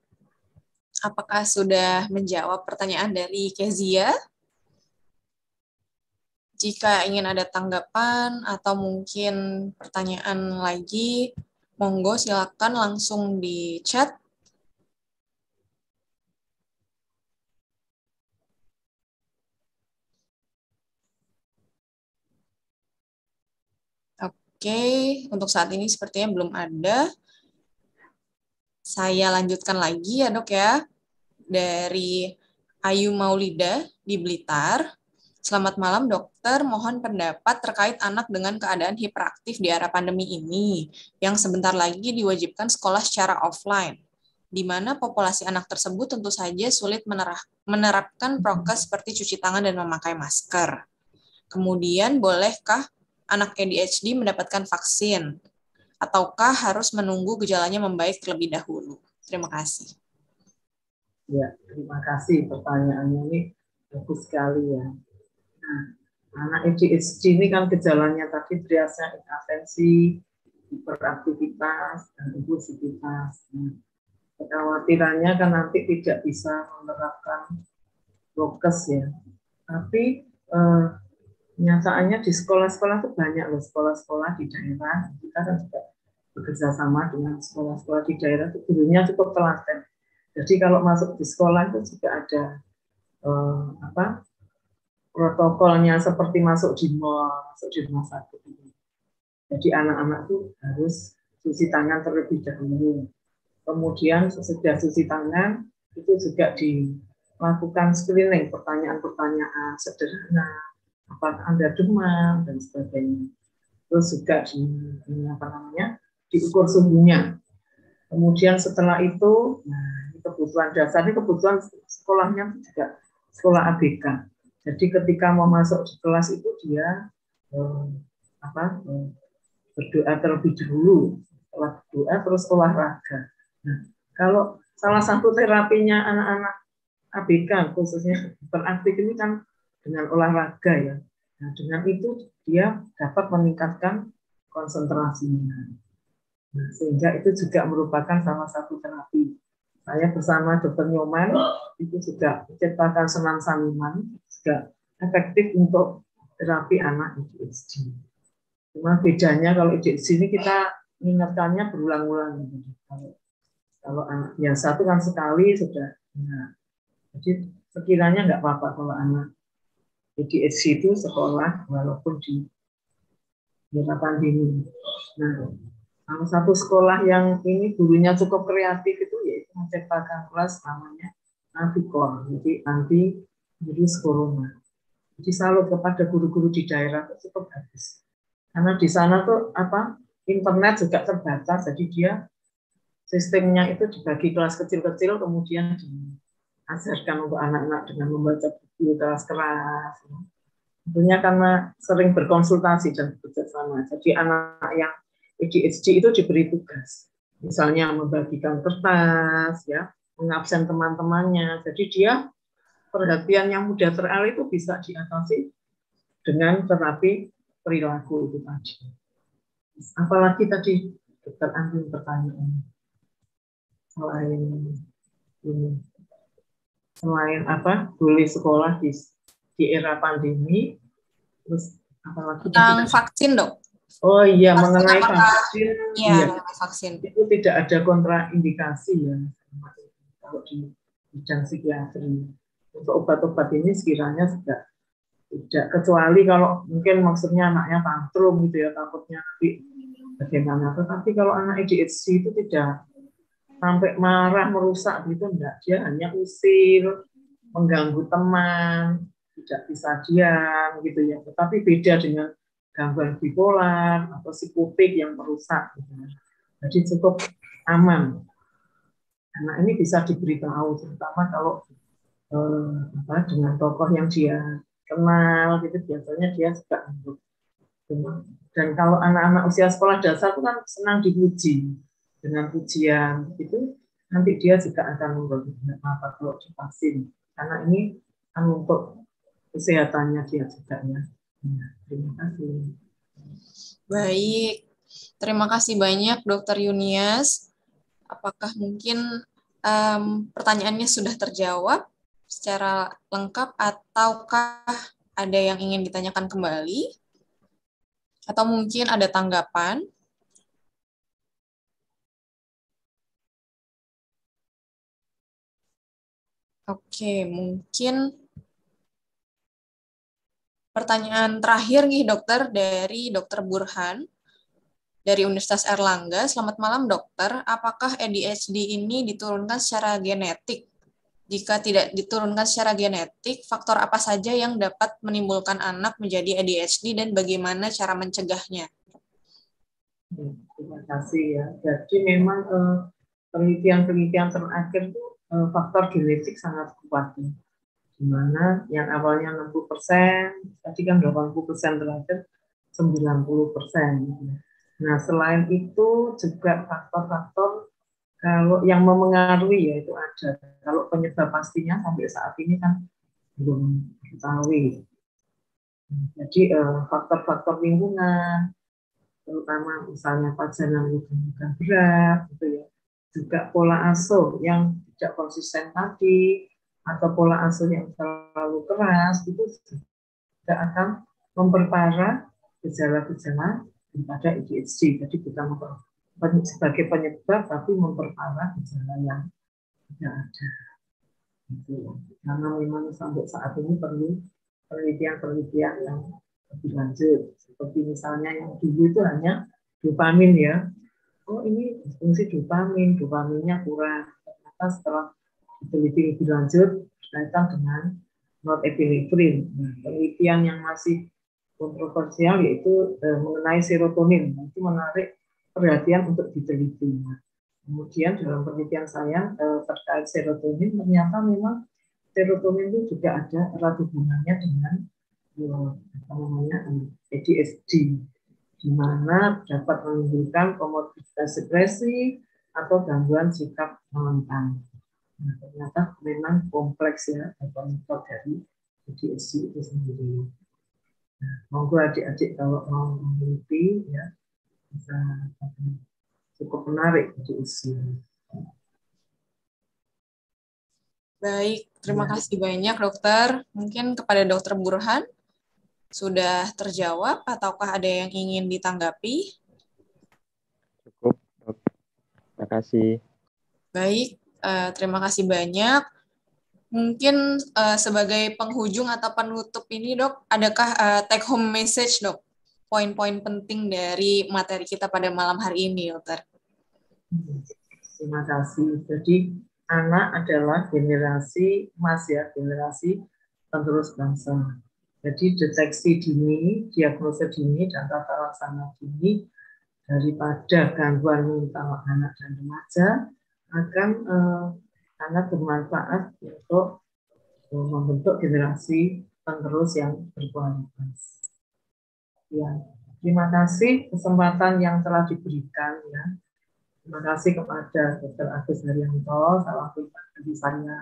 apakah sudah menjawab pertanyaan dari Kezia? Jika ingin ada tanggapan atau mungkin pertanyaan lagi, monggo silakan langsung di chat. Oke, untuk saat ini sepertinya belum ada. Saya lanjutkan lagi ya dok ya. Dari Ayu Maulida di Blitar. Selamat malam dokter, mohon pendapat terkait anak dengan keadaan hiperaktif di era pandemi ini, yang sebentar lagi diwajibkan sekolah secara offline, di mana populasi anak tersebut tentu saja sulit menerapkan prokes seperti cuci tangan dan memakai masker. Kemudian, bolehkah anak ADHD mendapatkan vaksin? Ataukah harus menunggu gejalanya membaik terlebih dahulu? Terima kasih. Ya, terima kasih pertanyaannya ini bagus sekali ya. Nah, anak ADHD ini kan gejalanya tadi biasanya inatensi, hiperaktivitas, dan impulsivitas. Nah, kekhawatirannya kan nanti tidak bisa menerapkan prokes ya. Tapi nyataannya di sekolah-sekolah itu banyak loh, sekolah-sekolah di daerah. Kita kan juga bekerja sama dengan sekolah-sekolah di daerah, itu gurunya cukup telaten. Jadi kalau masuk di sekolah itu juga ada protokolnya seperti masuk di mall, masuk di rumah sakit. Jadi anak-anak itu harus cuci tangan terlebih dahulu. Kemudian sesudah cuci tangan itu juga dilakukan screening, pertanyaan-pertanyaan sederhana, apakah Anda demam dan sebagainya. Terus juga diukur suhunya. Kemudian setelah itu, nah, kebutuhan dasar ini kebutuhan sekolahnya juga sekolah ABK. Jadi ketika mau masuk di kelas itu dia berdoa terlebih dahulu, setelah berdoa terus olahraga. Nah, kalau salah satu terapinya anak-anak ABK khususnya hiperaktif ini kan dengan olahraga ya. Nah, dengan itu dia dapat meningkatkan konsentrasinya. Nah, sehingga itu juga merupakan salah satu terapi. Saya bersama Dr. Nyoman itu juga menciptakan senam saniman juga efektif untuk terapi anak ADHD. Cuma bedanya kalau ADHD ini kita mengingatkannya berulang-ulang. Kalau anak biasa itu kan sekali sudah. Nah, jadi sekiranya nggak apa-apa kalau anak ADHD itu sekolah walaupun di era pandemi. Nah, salah satu sekolah yang ini gurunya cukup kreatif itu yaitu menciptakan kelas namanya Navikor, jadi anti virus corona. Jadi salut kepada guru-guru di daerah itu cukup bagus. Karena di sana tuh internet juga terbatas, jadi dia sistemnya itu dibagi kelas kecil-kecil, kemudian diajarkan untuk anak-anak dengan membaca buku kelas-kelas. Tentunya karena sering berkonsultasi dan bekerja sama. Jadi anak yang ADHD itu diberi tugas, misalnya membagikan kertas, ya, mengabsen teman-temannya. Jadi dia perhatian yang mudah teralih itu bisa diatasi dengan terapi perilaku itu tadi. Apalagi tadi Dokter Andin pertanyaan selain boleh sekolah di era pandemi, terus apalagi tentang vaksin dok. Oh iya, mengenai vaksin, iya, vaksin itu tidak ada kontraindikasi ya kalau di bidang psikiatri. Untuk obat-obat ini sekiranya tidak, kecuali kalau mungkin maksudnya anaknya tantrum gitu ya, takutnya nanti bagaimana. Tetapi kalau anak ADHD itu tidak sampai marah, merusak gitu, enggak. Dia hanya usir, mengganggu teman, tidak bisa diam gitu ya. Tetapi beda dengan gangguan bipolar atau psikotik yang merusak gitu. Jadi cukup aman. Anak ini bisa diberitahu, terutama kalau dengan tokoh yang dia kenal gitu, biasanya dia suka untuk. Dan kalau anak-anak usia sekolah dasar itu kan senang dipuji dengan pujian itu, nanti dia juga akan memberi apa kalau divaksin, karena ini kan untuk kesehatannya dia juga ya. Terima kasih. Baik, terima kasih banyak Dokter Yunias. Apakah mungkin pertanyaannya sudah terjawab secara lengkap ataukah ada yang ingin ditanyakan kembali? Atau mungkin ada tanggapan? Oke, mungkin pertanyaan terakhir nih dokter dari Dokter Burhan. dari Universitas Airlangga. Selamat malam, dokter. Apakah ADHD ini diturunkan secara genetik? Jika tidak diturunkan secara genetik, faktor apa saja yang dapat menimbulkan anak menjadi ADHD dan bagaimana cara mencegahnya? Terima kasih ya. Jadi memang penelitian-penelitian terakhir itu faktor genetik sangat kuat. Di mana yang awalnya 60%, tadi kan 80% terakhir 90%. Nah, selain itu juga faktor-faktor kalau yang memengaruhi yaitu ada. Kalau penyebab pastinya sampai saat ini kan belum diketahui. Jadi faktor-faktor lingkungan, terutama misalnya pajanan luka berat, gitu ya. Juga pola asuh yang tidak konsisten tadi, atau pola asuh yang terlalu keras, itu juga akan memperparah gejala-gejala daripada ADHD. Jadi bukan sebagai penyebab, tapi memperparah gejala yang tidak ada. Gitu. Karena memang sampai saat ini perlu penelitian-penelitian yang lebih lanjut. Seperti misalnya yang dulu itu hanya dopamin ya. Oh ini fungsi dopamin, dopaminnya kurang. Ternyata setelah diteliti lebih lanjut berkaitan dengan norepinefrin. Nah, penelitian yang masih kontroversial yaitu mengenai serotonin. Itu menarik perhatian untuk diteliti. Nah, kemudian dalam penelitian saya terkait serotonin, ternyata memang serotonin itu juga ada erat hubungannya dengan apa namanya ADHD, di mana dapat menimbulkan komorbiditas depresi atau gangguan sikap menentang. Nah, ternyata memang kompleks ya faktor dari ADHD itu sendiri. Nah, monggo adik-adik kalau mau meneliti ya bisa cukup menarik ADHD. Baik, terima kasih banyak dokter. Mungkin kepada dokter Burhan sudah terjawab ataukah ada yang ingin ditanggapi? Cukup, dok. Terima kasih. Baik, terima kasih banyak. Mungkin sebagai penghujung atau penutup ini dok, adakah take home message dok? Poin-poin penting dari materi kita pada malam hari ini dokter. Terima kasih. Jadi anak adalah generasi emas ya, generasi penerus bangsa. Jadi deteksi dini, diagnosa dini, dan tata laksana dini daripada gangguan mental anak dan remaja akan sangat bermanfaat untuk membentuk generasi penerus yang berkualitas. Ya, terima kasih kesempatan yang telah diberikan ya. Terima kasih kepada Dr. Agus Haryanto, selaku dari saya.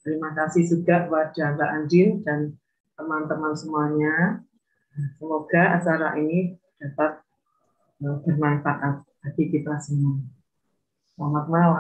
Terima kasih juga kepada Mbak Andin dan teman-teman semuanya. Semoga acara ini dapat bermanfaat bagi kita semua. Selamat malam.